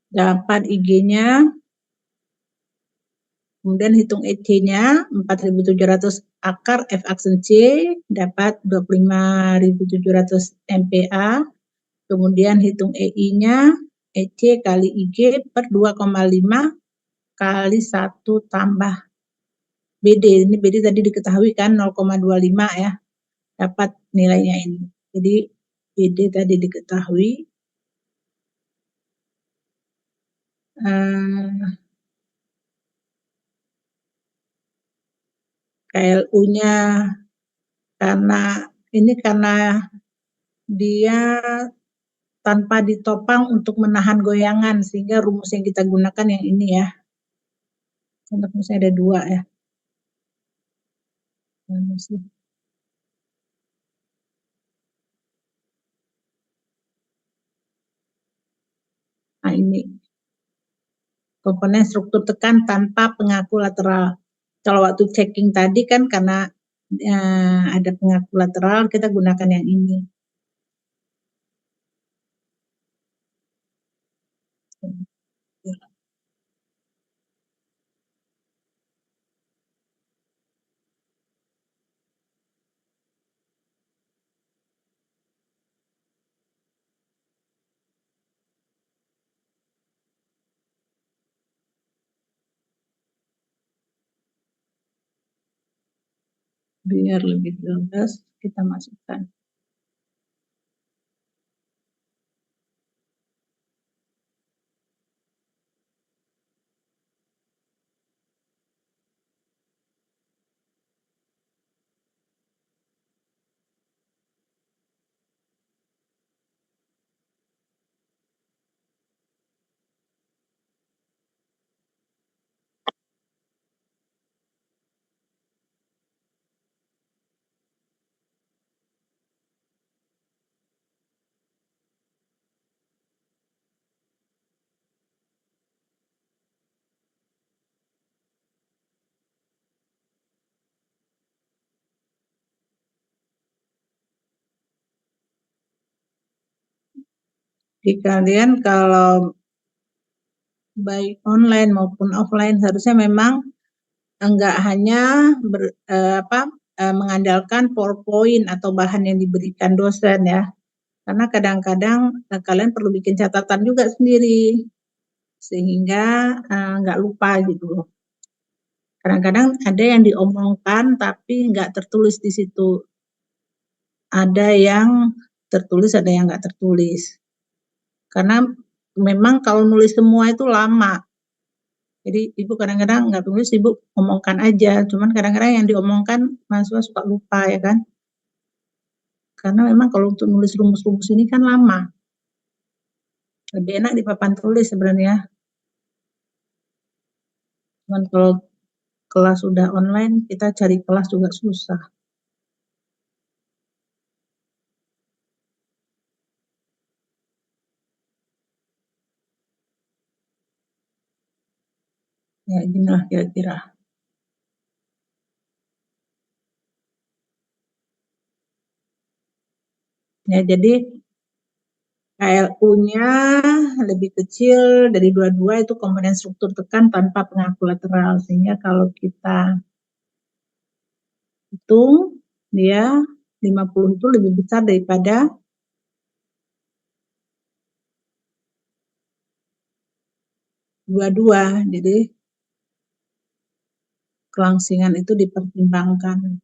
Dapat IG-nya, kemudian hitung EC-nya 4.700 akar F aksen C dapat 25.700 MPa. Kemudian hitung EI-nya, EC kali IG per 2,5 kali 1 tambah BD. Ini BD tadi diketahui kan 0,25 ya. Dapat nilainya ini. Jadi BD tadi diketahui. KLU-nya karena dia tanpa ditopang untuk menahan goyangan, sehingga rumus yang kita gunakan yang ini ya. Rumusnya ada 2 ya. Nah ini komponen struktur tekan tanpa pengaku lateral. Kalau waktu checking tadi kan karena ada pengaku lateral, kita gunakan yang ini. Biar lebih jelas, kita masukkan. Jadi kalian kalau baik online maupun offline seharusnya memang enggak hanya mengandalkan PowerPoint atau bahan yang diberikan dosen ya. Karena kadang-kadang kalian perlu bikin catatan juga sendiri sehingga enggak lupa gitu. Kadang-kadang ada yang diomongkan tapi enggak tertulis di situ. Ada yang tertulis, ada yang enggak tertulis. Karena memang kalau nulis semua itu lama. Jadi ibu kadang-kadang nggak tulis, ibu omongkan aja. Cuman kadang-kadang yang diomongkan mahasiswa suka lupa ya kan. Karena memang kalau untuk nulis rumus-rumus ini kan lama. Lebih enak di papan tulis sebenarnya. Cuman kalau kelas sudah online, kita cari kelas juga susah. Ya inilah kira-kira. Ya jadi KLU-nya lebih kecil dari dua-dua itu komponen struktur tekan tanpa pengaku lateral. Sehingga kalau kita hitung, dia 50 itu lebih besar daripada 22. Jadi kelangsingan itu dipertimbangkan.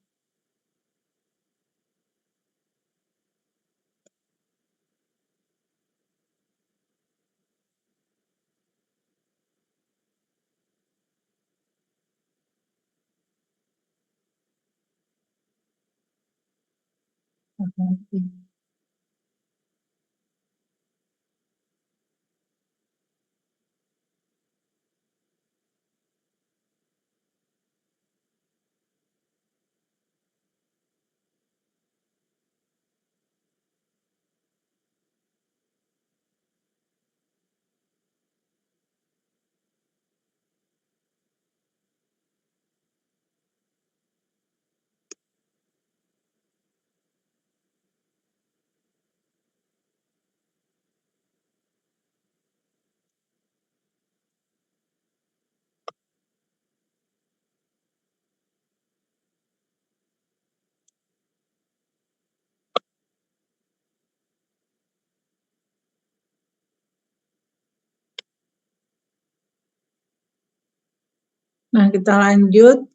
Nah, kita lanjut.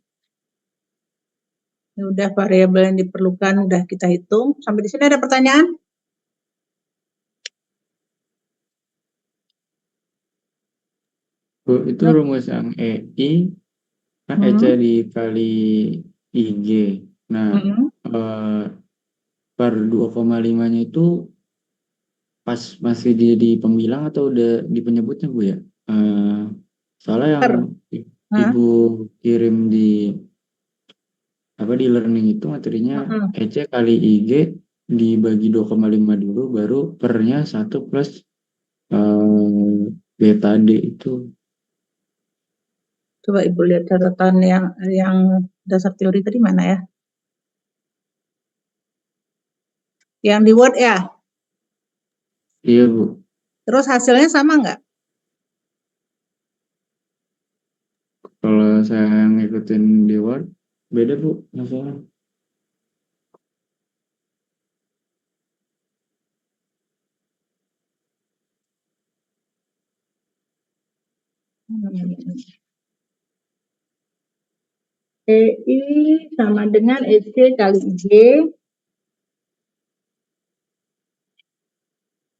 Udah variabel yang diperlukan udah kita hitung. Sampai di sini ada pertanyaan? Bu, itu rumus yang EI kan EC dikali IG. Nah, per 2,5-nya itu pas masih di pembilang atau udah di penyebutnya, Bu ya? Soalnya yang Ibu kirim di learning itu materinya EC kali IG dibagi 2,5 dulu, baru pernya 1 plus beta D itu. Coba Ibu lihat catatan yang dasar teori tadi mana ya? Yang di Word ya? Iya, Bu. Terus hasilnya sama nggak? Kalau saya ngikutin di Word, beda, Bu, hasilnya. EI sama dengan EC kali IG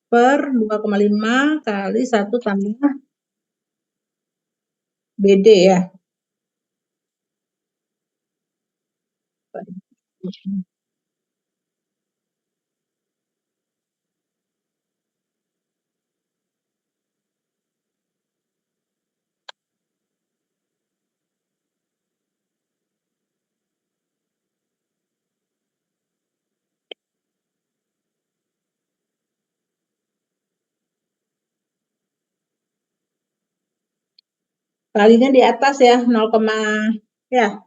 per 2,5 kali 1 tambah BD ya. Kalinya di atas ya, 0, ya.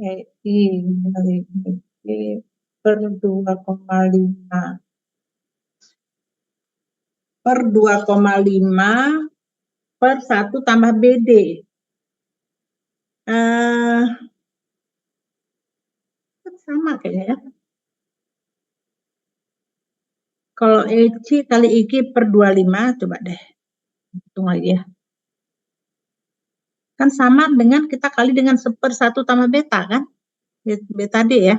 EI per 2,5 per 2,5 per 1 tambah BD. Sama kayaknya ya. Kalau EC kali IG per 25, coba deh. Hitung lagi ya. Kan sama dengan kita kali dengan 1/1 tambah beta kan? Beta D ya.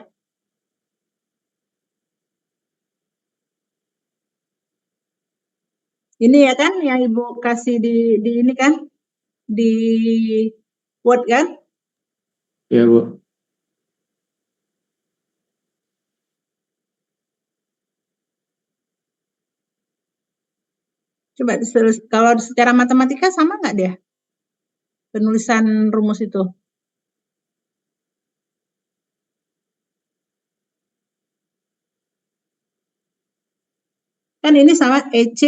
Ini ya kan yang Ibu kasih di ini kan? Di Word kan? Iya, Bu. Coba kalau secara matematika sama nggak dia? Penulisan rumus itu. Kan ini sama EC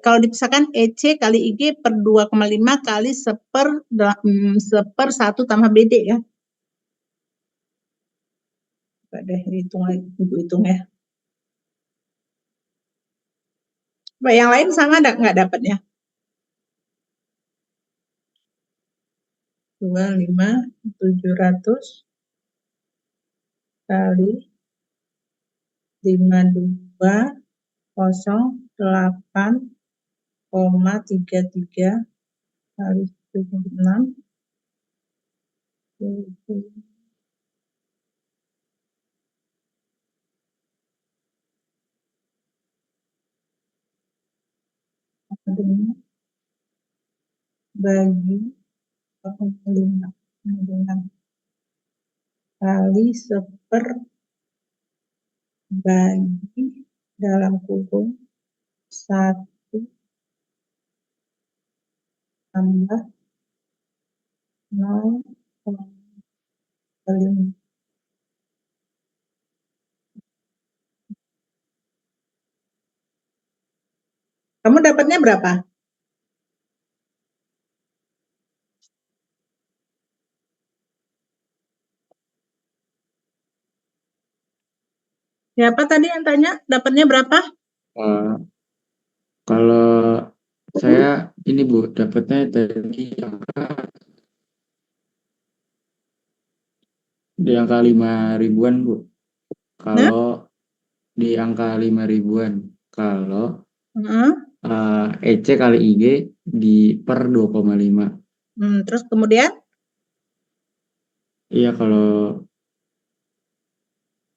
kalau dipisahkan EC kali IG per 2,5 kali 1/1 tambah BD ya. Coba deh hitung lagi, Ibu hitung ya. Coba yang lain sama nggak dapatnya? 25.700 kali 5208,33 kali 76. Bagi 85 kali 1/, bagi dalam kurung 1 tambah 0,5. Kamu dapatnya berapa? Siapa tadi yang tanya dapatnya berapa? Kalau saya ini Bu, dapatnya tadi di angka 5.000-an Bu. Kalau di angka 5.000-an. Kalau EC kali IG di per 2,5. Terus kemudian? Iya kalau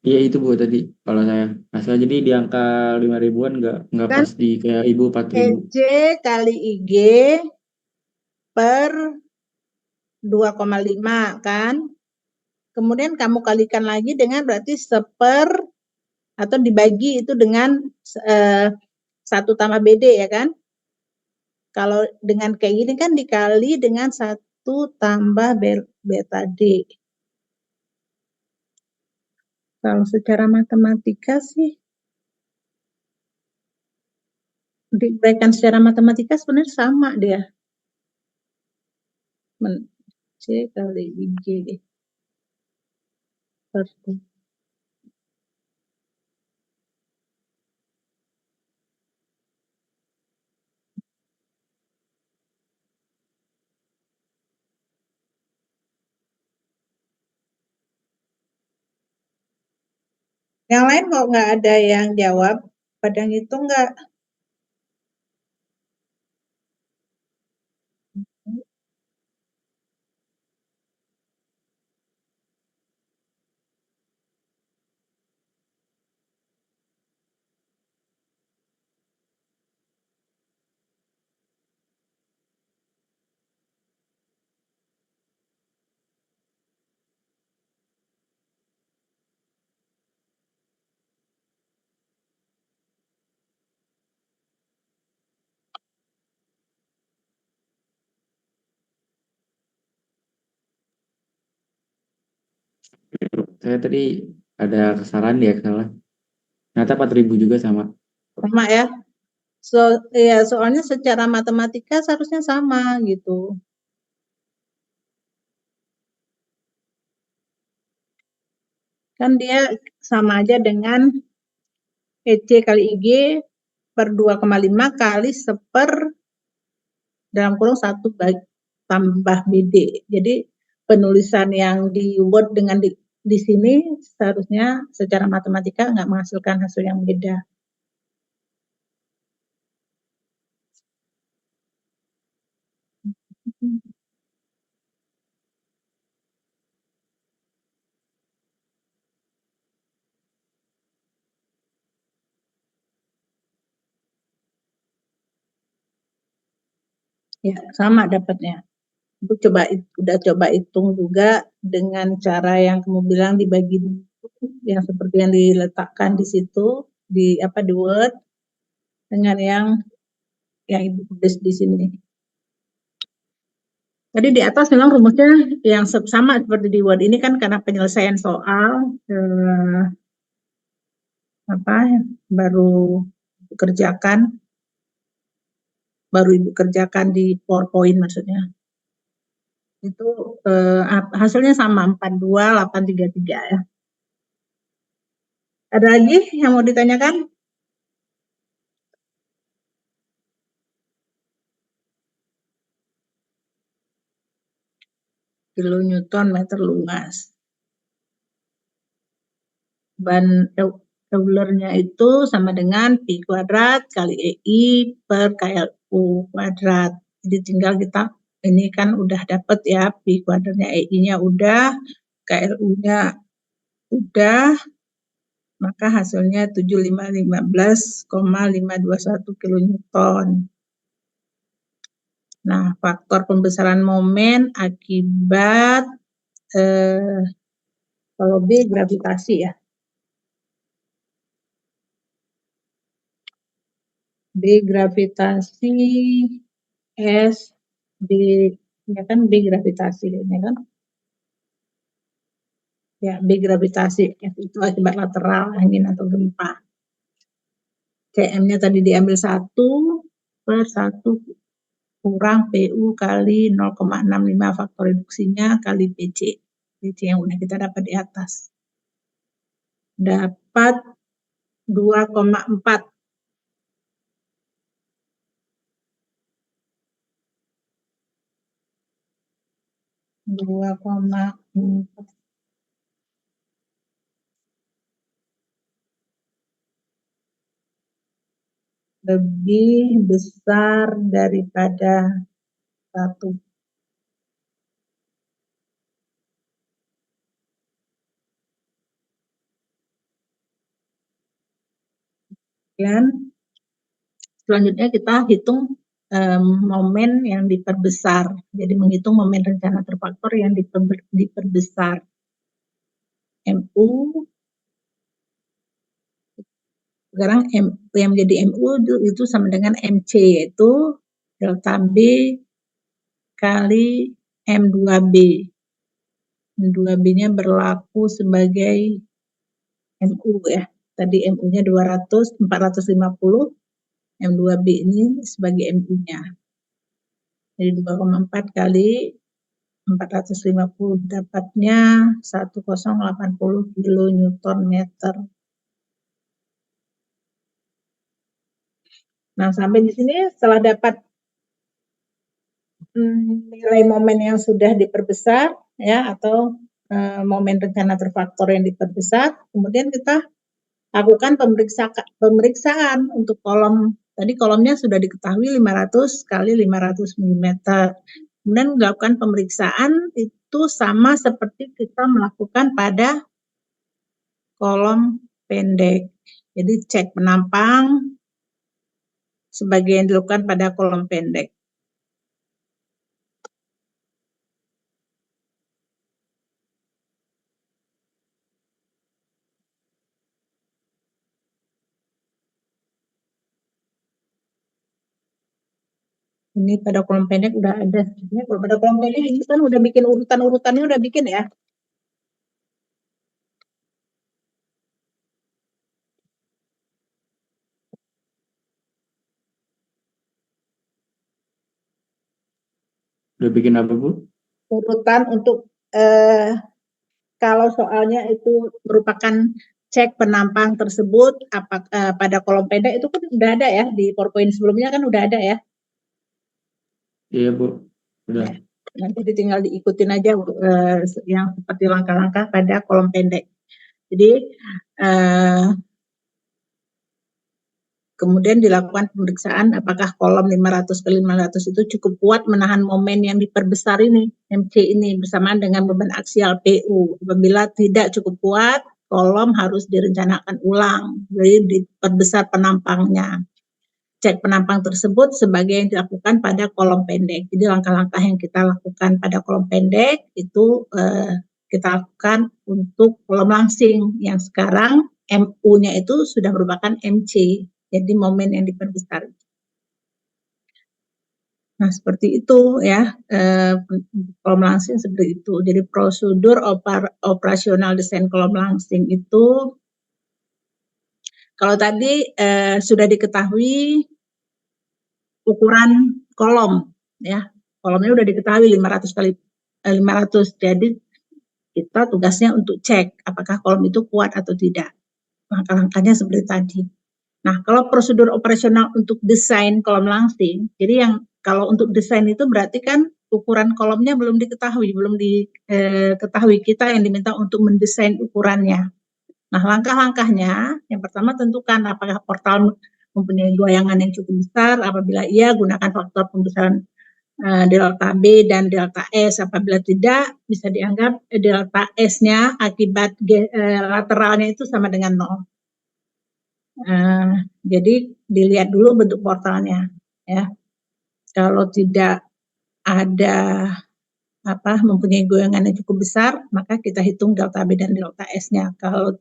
iya itu Bu tadi kalau saya. Asal jadi di angka 5.000-an nggak Kan pas di kayak Ibu 4.000. EC kali IG per 2,5 kan? Kemudian kamu kalikan lagi dengan berarti 1/, atau dibagi itu dengan 1 tambah BD ya kan? Kalau dengan kayak gini kan dikali dengan 1 tambah beta D. Kalau secara matematika sih, diberikan secara matematika sebenarnya sama dia. C kali IG per. Yang lain kok nggak ada yang jawab, pada ngitung nggak? Saya tadi ada kesalahan di Excel. Ternyata 4.000 juga sama. Sama ya. Ya, soalnya secara matematika seharusnya sama gitu. Kan dia sama aja dengan EC kali IG per 2,5 kali 1/, dalam kurung 1 tambah BD. Jadi penulisan yang di Word dengan di sini seharusnya secara matematika nggak menghasilkan hasil yang beda. Ya, sama dapatnya. Udah coba hitung juga dengan cara yang kamu bilang dibagi yang seperti yang diletakkan di situ di Word dengan yang Ibu tulis di sini. Tadi di atas memang rumusnya yang sama seperti di Word ini kan karena penyelesaian soal baru Ibu kerjakan di PowerPoint maksudnya. Itu hasilnya sama 42.833 ya. Ada lagi yang mau ditanyakan? kilonewton meter luas. Beban Eulernya itu sama dengan Pi kuadrat kali EI per KLU kuadrat. Jadi tinggal kita, ini kan udah dapet ya, Pi kuadratnya, EI-nya udah, KLU-nya udah, maka hasilnya 7515,521 kilonewton. Nah, faktor pembesaran momen akibat kalau B gravitasi ya. B gravitasi, S B, ya kan B gravitasi ini kan. Ya, B gravitasi, F itu akibat lateral angin atau gempa. Cm-nya tadi diambil 1/1 kurang PU kali 0,65 faktor reduksinya kali PC. PC yang udah kita dapat di atas. Dapat 2,4. Lebih besar daripada 1. Dan selanjutnya kita hitung momen yang diperbesar. Jadi menghitung momen rencana terfaktor yang diperbesar. MU, sekarang yang menjadi MU itu sama dengan MC, yaitu delta B kali M2B. M2B-nya berlaku sebagai MU ya. Tadi MU-nya 450, M2B ini sebagai MU-nya. Jadi 2,4 kali 450 dapatnya 1080 kilonewton meter. Nah, sampai di sini setelah dapat nilai momen yang sudah diperbesar ya, atau momen rencana terfaktor yang diperbesar, kemudian kita lakukan pemeriksaan untuk kolom. Tadi kolomnya sudah diketahui 500 kali 500 mm. Kemudian dilakukan pemeriksaan itu sama seperti kita melakukan pada kolom pendek. Jadi cek penampang sebagai yang dilakukan pada kolom pendek. Ini pada kolom pendek udah ada. Kalau pada kolom pendek ini kan udah bikin urutan-urutannya, udah bikin ya. Udah bikin apa, Bu? Urutan untuk kalau soalnya itu merupakan cek penampang tersebut pada kolom pendek itu kan udah ada ya, di PowerPoint sebelumnya kan udah ada ya. Iya, Bu. Udah. Ya. Nanti tinggal diikutin aja yang seperti langkah-langkah pada kolom pendek. Jadi kemudian dilakukan pemeriksaan apakah kolom 500 kali 500 itu cukup kuat menahan momen yang diperbesar ini, MC ini, bersamaan dengan beban aksial PU. Apabila tidak cukup kuat, kolom harus direncanakan ulang, jadi diperbesar penampangnya. Cek penampang tersebut sebagai yang dilakukan pada kolom pendek. Jadi langkah-langkah yang kita lakukan pada kolom pendek itu kita lakukan untuk kolom langsing yang sekarang MU-nya itu sudah merupakan MC. Jadi momen yang diperbesar. Nah, seperti itu ya, kolom langsing seperti itu. Jadi prosedur operasional desain kolom langsing itu, kalau tadi sudah diketahui ukuran kolom, ya, kolomnya sudah diketahui 500 kali 500. Jadi kita tugasnya untuk cek apakah kolom itu kuat atau tidak. Langkah-langkahnya seperti tadi. Nah, kalau prosedur operasional untuk desain kolom langsing, jadi yang kalau untuk desain itu berarti kan ukuran kolomnya belum diketahui, diketahui kita yang diminta untuk mendesain ukurannya. Nah, langkah-langkahnya, yang pertama tentukan apakah portal mempunyai goyangan yang cukup besar. Apabila iya, gunakan faktor pembesaran delta B dan delta S. Apabila tidak, bisa dianggap delta S-nya akibat lateralnya itu sama dengan 0. Jadi dilihat dulu bentuk portalnya, ya. Kalau tidak ada mempunyai goyangan yang cukup besar, maka kita hitung delta B dan delta S-nya. Kalau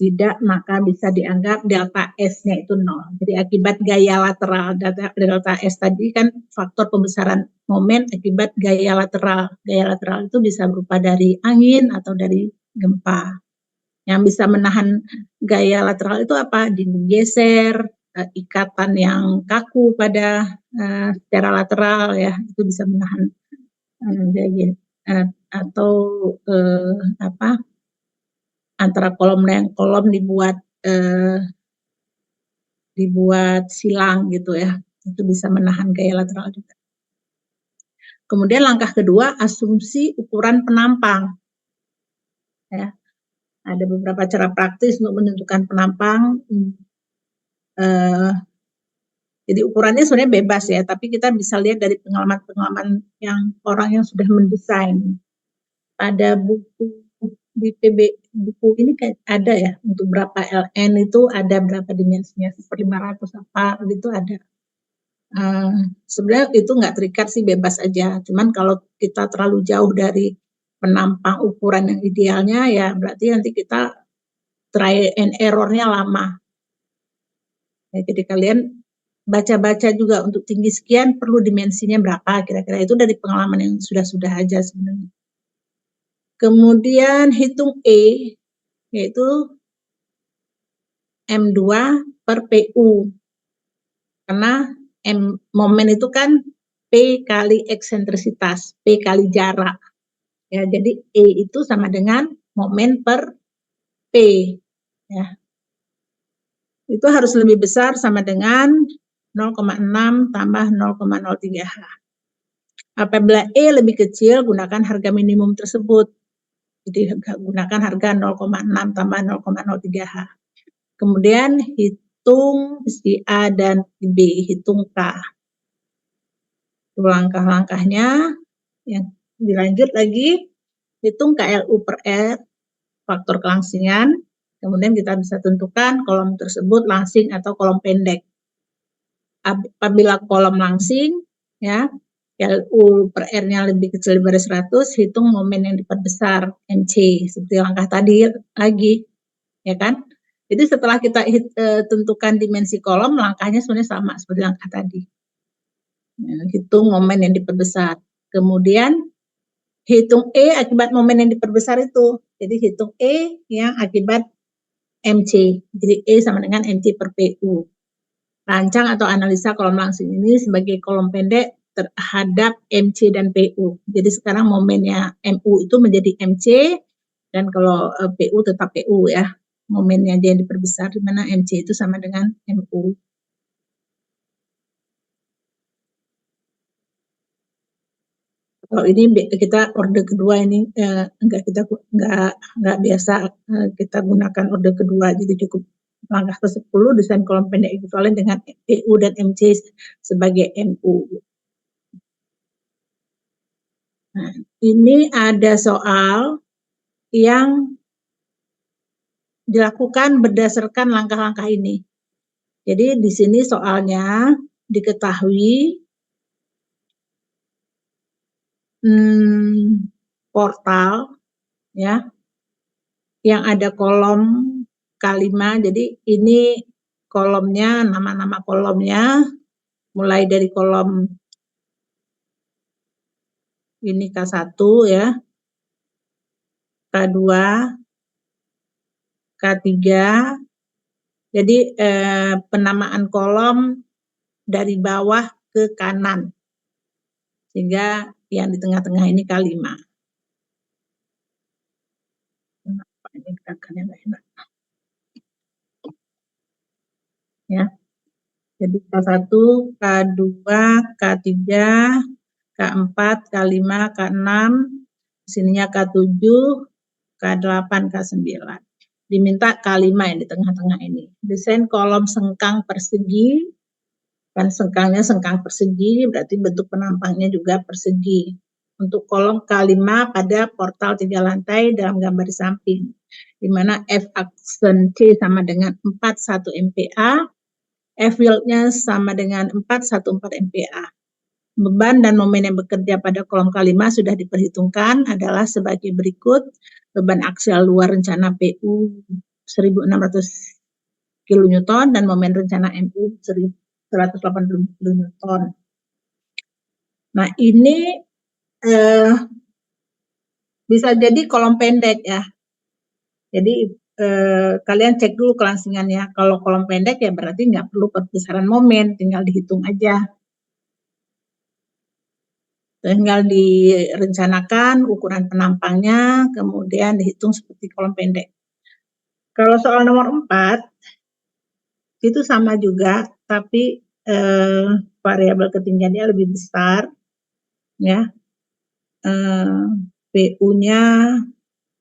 tidak, maka bisa dianggap delta S-nya itu 0. Jadi akibat gaya lateral, delta S tadi kan faktor pembesaran momen akibat gaya lateral. Gaya lateral itu bisa berupa dari angin atau dari gempa. Yang bisa menahan gaya lateral itu apa? Dinding geser, ikatan yang kaku pada secara lateral, ya, itu bisa menahan atau antara kolom dan kolom dibuat silang gitu, ya, itu bisa menahan gaya lateral juga. Kemudian langkah kedua, asumsi ukuran penampang, ya. Ada beberapa cara praktis untuk menentukan penampang. Jadi ukurannya sebenarnya bebas, ya, tapi kita bisa lihat dari pengalaman-pengalaman yang orang yang sudah mendesain. Ada buku di buku ini kan ada, ya, untuk berapa LN itu ada berapa dimensinya, 1/500 apa gitu ada. Sebenarnya itu nggak terikat sih, bebas aja. Cuman kalau kita terlalu jauh dari penampang ukuran yang idealnya, ya berarti nanti kita try and error-nya lama. Ya, jadi kalian baca-baca juga untuk tinggi sekian perlu dimensinya berapa kira-kira, itu dari pengalaman yang sudah-sudah aja sebenarnya. Kemudian hitung E, yaitu M2 per PU. Karena momen itu kan P kali eksentrisitas, P kali jarak. Ya, jadi E itu sama dengan momen per P. Ya. Itu harus lebih besar sama dengan 0,6 tambah 0,03 H. Apabila E lebih kecil, gunakan harga minimum tersebut. Jadi gunakan harga 0,6 tambah 0,03 H. Kemudian hitung si A dan B, hitung K. Itu langkah-langkahnya. Yang dilanjut lagi, hitung KLU per R, faktor kelangsingan. Kemudian kita bisa tentukan kolom tersebut langsing atau kolom pendek. Apabila kolom langsing, ya, KLU per R-nya lebih kecil dari 100, hitung momen yang diperbesar, MC, seperti langkah tadi lagi, ya kan? Jadi setelah kita tentukan dimensi kolom, langkahnya sebenarnya sama seperti langkah tadi. Hitung momen yang diperbesar. Kemudian hitung E akibat momen yang diperbesar itu. Jadi hitung E yang akibat MC. Jadi E sama dengan MC per PU. Rancang atau analisa kolom langsing ini sebagai kolom pendek terhadap MC dan PU. Jadi sekarang momennya MU itu menjadi MC, dan kalau PU tetap PU, ya. Momennya dia diperbesar, di mana MC itu sama dengan MU. Kalau ini kita orde kedua ini nggak biasa kita gunakan orde kedua, jadi cukup langkah ke-10 desain kolom pendek ekuivalen dengan PU dan MC sebagai MU. Nah, ini ada soal yang dilakukan berdasarkan langkah-langkah ini. Jadi di sini soalnya diketahui portal, ya, yang ada kolom K5. Jadi ini kolomnya, nama-nama kolomnya mulai dari kolom ini K1, ya, K2, K3. Jadi penamaan kolom dari bawah ke kanan, sehingga yang di tengah-tengah ini K5. Kenapa ini gerakannya nggak enak? Ya. Jadi K1, K2, K3, K4, K5, K6, sininya K7, K8, K9. Diminta K5 yang di tengah-tengah ini. Desain kolom sengkang persegi, kan sengkangnya sengkang persegi, berarti bentuk penampangnya juga persegi. Untuk kolom K5 pada portal 3 lantai dalam gambar di samping, di mana F aksen C sama dengan 41 MPa, F yield-nya sama dengan 414 MPa. Beban dan momen yang bekerja pada kolom K5 sudah diperhitungkan adalah sebagai berikut. Beban aksial luar rencana PU 1600 kN dan momen rencana MU 180 kN. Nah, ini bisa jadi kolom pendek ya. Jadi kalian cek dulu kelangsingannya. Kalau kolom pendek ya berarti nggak perlu perbesaran momen, tinggal dihitung aja. Tinggal direncanakan ukuran penampangnya, kemudian dihitung seperti kolom pendek. Kalau soal nomor 4, itu sama juga, tapi variabel ketinggiannya lebih besar, ya. PU-nya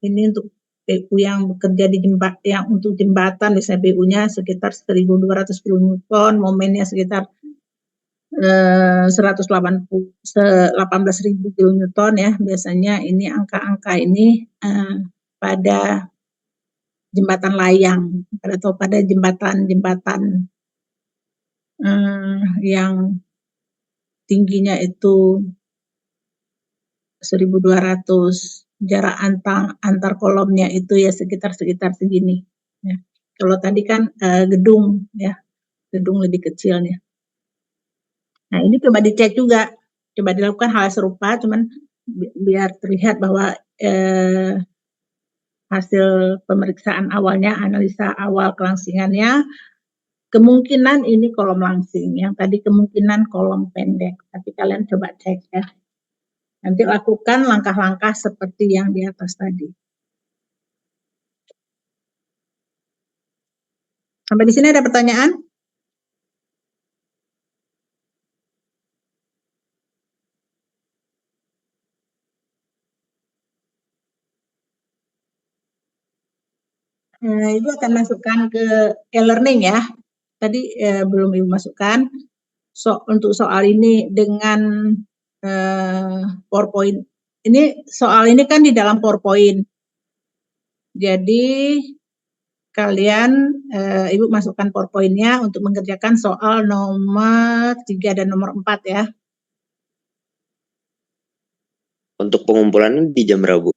ini untuk PU yang bekerja di jembatan, yang untuk jembatan, misalnya PU-nya sekitar 1.200 kN, momennya sekitar 18.000 kN ya. Biasanya ini angka-angka ini pada jembatan layang atau pada jembatan-jembatan yang tingginya itu 1.200, jarak antar kolomnya itu ya sekitar segini. Ya. Kalau tadi kan gedung ya, gedung lebih kecilnya. Nah, ini coba dicek juga, coba dilakukan hal serupa, cuman biar terlihat bahwa hasil pemeriksaan awalnya, analisa awal kelangsingannya, kemungkinan ini kolom langsing, yang tadi kemungkinan kolom pendek, tapi kalian coba cek ya. Nanti lakukan langkah-langkah seperti yang di atas tadi. Sampai di sini ada pertanyaan? Ibu akan masukkan ke e-learning ya. Tadi belum Ibu masukkan. Untuk soal ini dengan PowerPoint. Ini soal ini kan di dalam PowerPoint. Jadi kalian Ibu masukkan PowerPoint-nya untuk mengerjakan soal nomor 3 dan nomor 4 ya. Untuk pengumpulannya di jam berapa, Bu?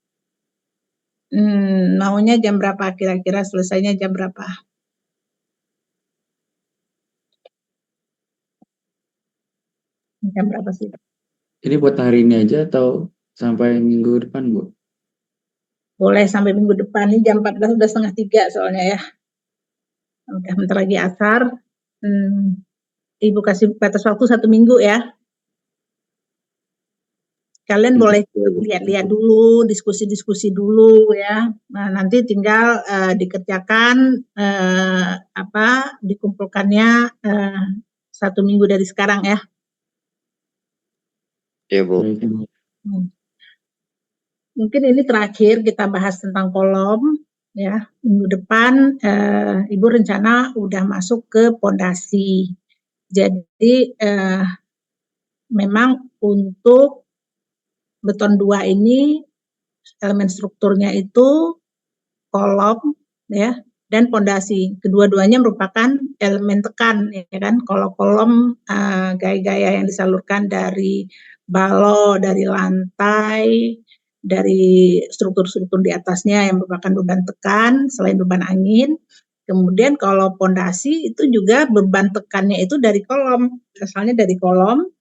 Maunya jam berapa? Kira-kira selesainya jam berapa? Jam berapa sih? Ini buat hari ini aja atau sampai minggu depan, Bu? Boleh sampai minggu depan. Ini jam 14 udah 2:30 soalnya ya. Udah bentar lagi asar. Ibu kasih batas waktu 1 minggu ya. Kalian boleh lihat-lihat dulu, diskusi-diskusi dulu ya. Nah, nanti tinggal dikerjakan dikumpulkannya 1 minggu dari sekarang ya. Iya, Bu. Mungkin ini terakhir kita bahas tentang kolom ya. Minggu depan Ibu rencana udah masuk ke pondasi. Jadi memang untuk beton 2 ini elemen strukturnya itu kolom ya dan pondasi. Kedua-duanya merupakan elemen tekan ya kan. Kalau kolom gaya-gaya yang disalurkan dari balo, dari lantai, dari struktur-struktur di atasnya yang merupakan beban tekan selain beban angin. Kemudian kalau pondasi itu juga beban tekannya itu dari kolom, asalnya dari kolom,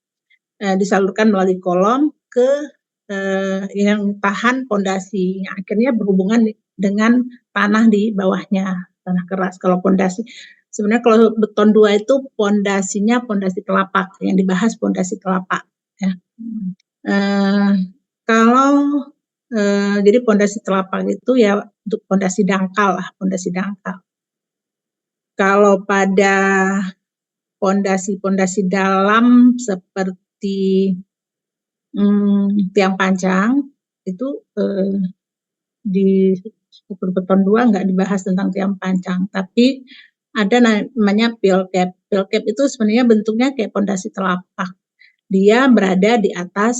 disalurkan melalui kolom ke yang tahan pondasi, yang akhirnya berhubungan dengan tanah di bawahnya, tanah keras. Kalau pondasi, sebenarnya kalau beton 2 itu pondasinya pondasi telapak, yang dibahas pondasi telapak. Ya. Kalau jadi pondasi telapak itu ya untuk pondasi dangkal lah, pondasi dangkal. Kalau pada pondasi-pondasi dalam seperti tiang pancang itu di struktur beton 2 nggak dibahas tentang tiang pancang, tapi ada namanya pill cap. Pill cap itu sebenarnya bentuknya kayak pondasi telapak. Dia berada di atas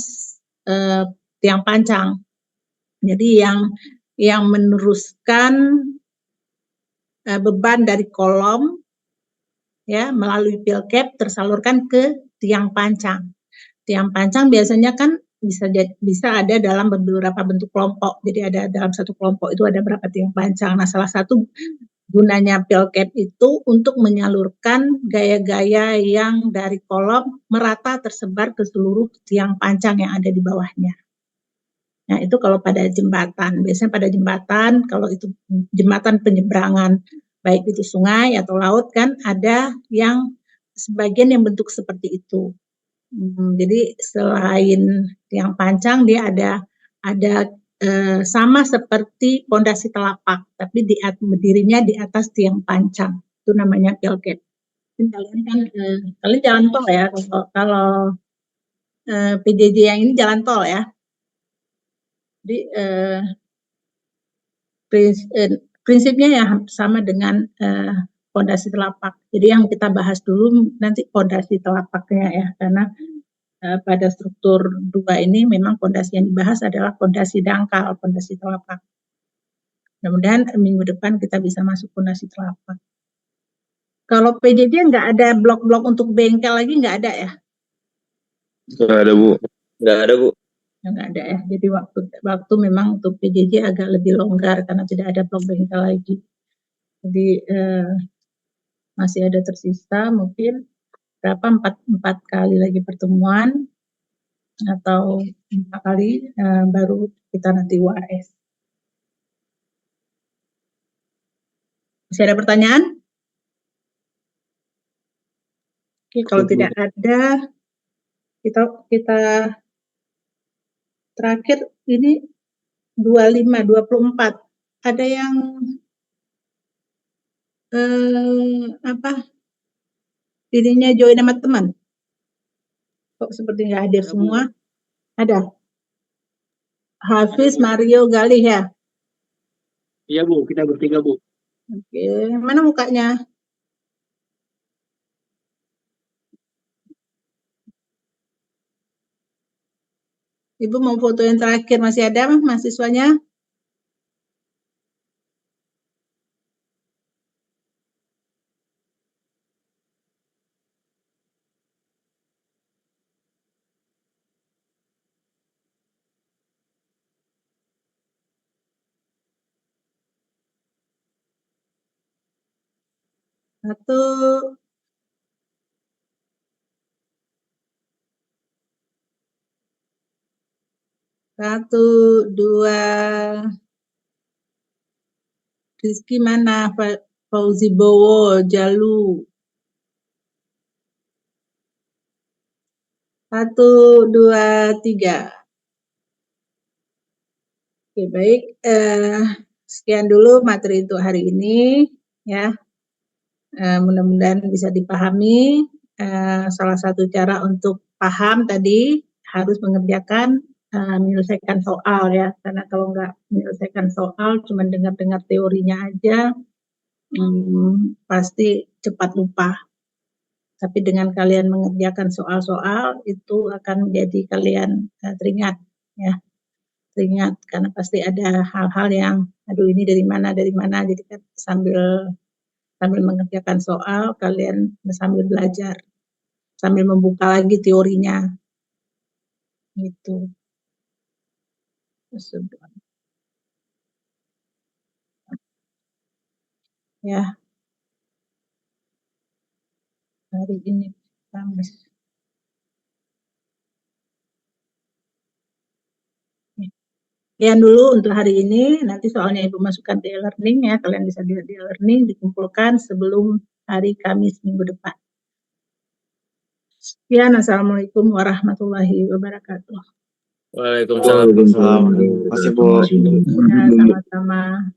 tiang pancang. Jadi yang meneruskan beban dari kolom ya melalui pill cap tersalurkan ke tiang pancang. Tiang pancang biasanya kan bisa ada dalam beberapa bentuk kelompok. Jadi ada dalam satu kelompok itu ada berapa tiang pancang. Nah, salah satu gunanya pill cap itu untuk menyalurkan gaya-gaya yang dari kolom merata tersebar ke seluruh tiang pancang yang ada di bawahnya. Nah, itu kalau pada jembatan. Biasanya pada jembatan, kalau itu jembatan penyeberangan, baik itu sungai atau laut kan ada yang sebagian yang bentuk seperti itu. Jadi selain tiang pancang dia ada sama seperti pondasi telapak, tapi berdirinya di atas tiang pancang. Itu namanya pill cap. Kalian kan kalian jalan tol ya, kalau PJJ yang ini jalan tol ya. Jadi prinsipnya ya sama dengan pondasi telapak. Jadi yang kita bahas dulu nanti pondasi telapaknya ya, karena pada struktur 2 ini memang pondasi yang dibahas adalah pondasi dangkal, pondasi telapak. Mudah-mudahan minggu depan kita bisa masuk pondasi telapak. Kalau PJJ nggak ada blok-blok untuk bengkel lagi, nggak ada ya? Nggak ada, Bu. Nggak ada, Bu. Nggak ada ya. Jadi waktu memang untuk PJJ agak lebih longgar karena tidak ada blok bengkel lagi. Jadi masih ada tersisa mungkin berapa 4 kali lagi pertemuan atau 5 kali baru kita nanti UAS. Masih ada pertanyaan? Oke, kalau tidak ada, kita terakhir ini 24. Ada yang dirinya join sama teman? Kok seperti nggak hadir semua? Ada. Hafiz, Mario, Galih ya? Iya, Bu, kita bertiga, Bu. Oke, mana mukanya? Ibu mau foto yang terakhir, masih ada mahasiswanya? Satu, dua, Rizky mana? Fauzi Bowo, Jalu. 1, 2, 3. Oke, baik. Sekian dulu materi untuk hari ini ya. Mudah-mudahan bisa dipahami. Salah satu cara untuk paham tadi harus mengerjakan menyelesaikan soal ya, karena kalau nggak menyelesaikan soal cuma dengar-dengar teorinya aja pasti cepat lupa. Tapi dengan kalian mengerjakan soal-soal itu akan menjadi kalian teringat ya, teringat karena pasti ada hal-hal yang aduh ini dari mana jadi kan sambil mengerjakan soal kalian sambil belajar, sambil membuka lagi teorinya gitu. Ya, hari ini Kamis. Sekian dulu untuk hari ini. Nanti soalnya Ibu masukkan di e-learning ya. Kalian bisa lihat di e-learning, dikumpulkan sebelum hari Kamis minggu depan. Sekian, Assalamualaikum warahmatullahi wabarakatuh. Waalaikumsalam. Terima kasih, Bu. Ya, sama-sama.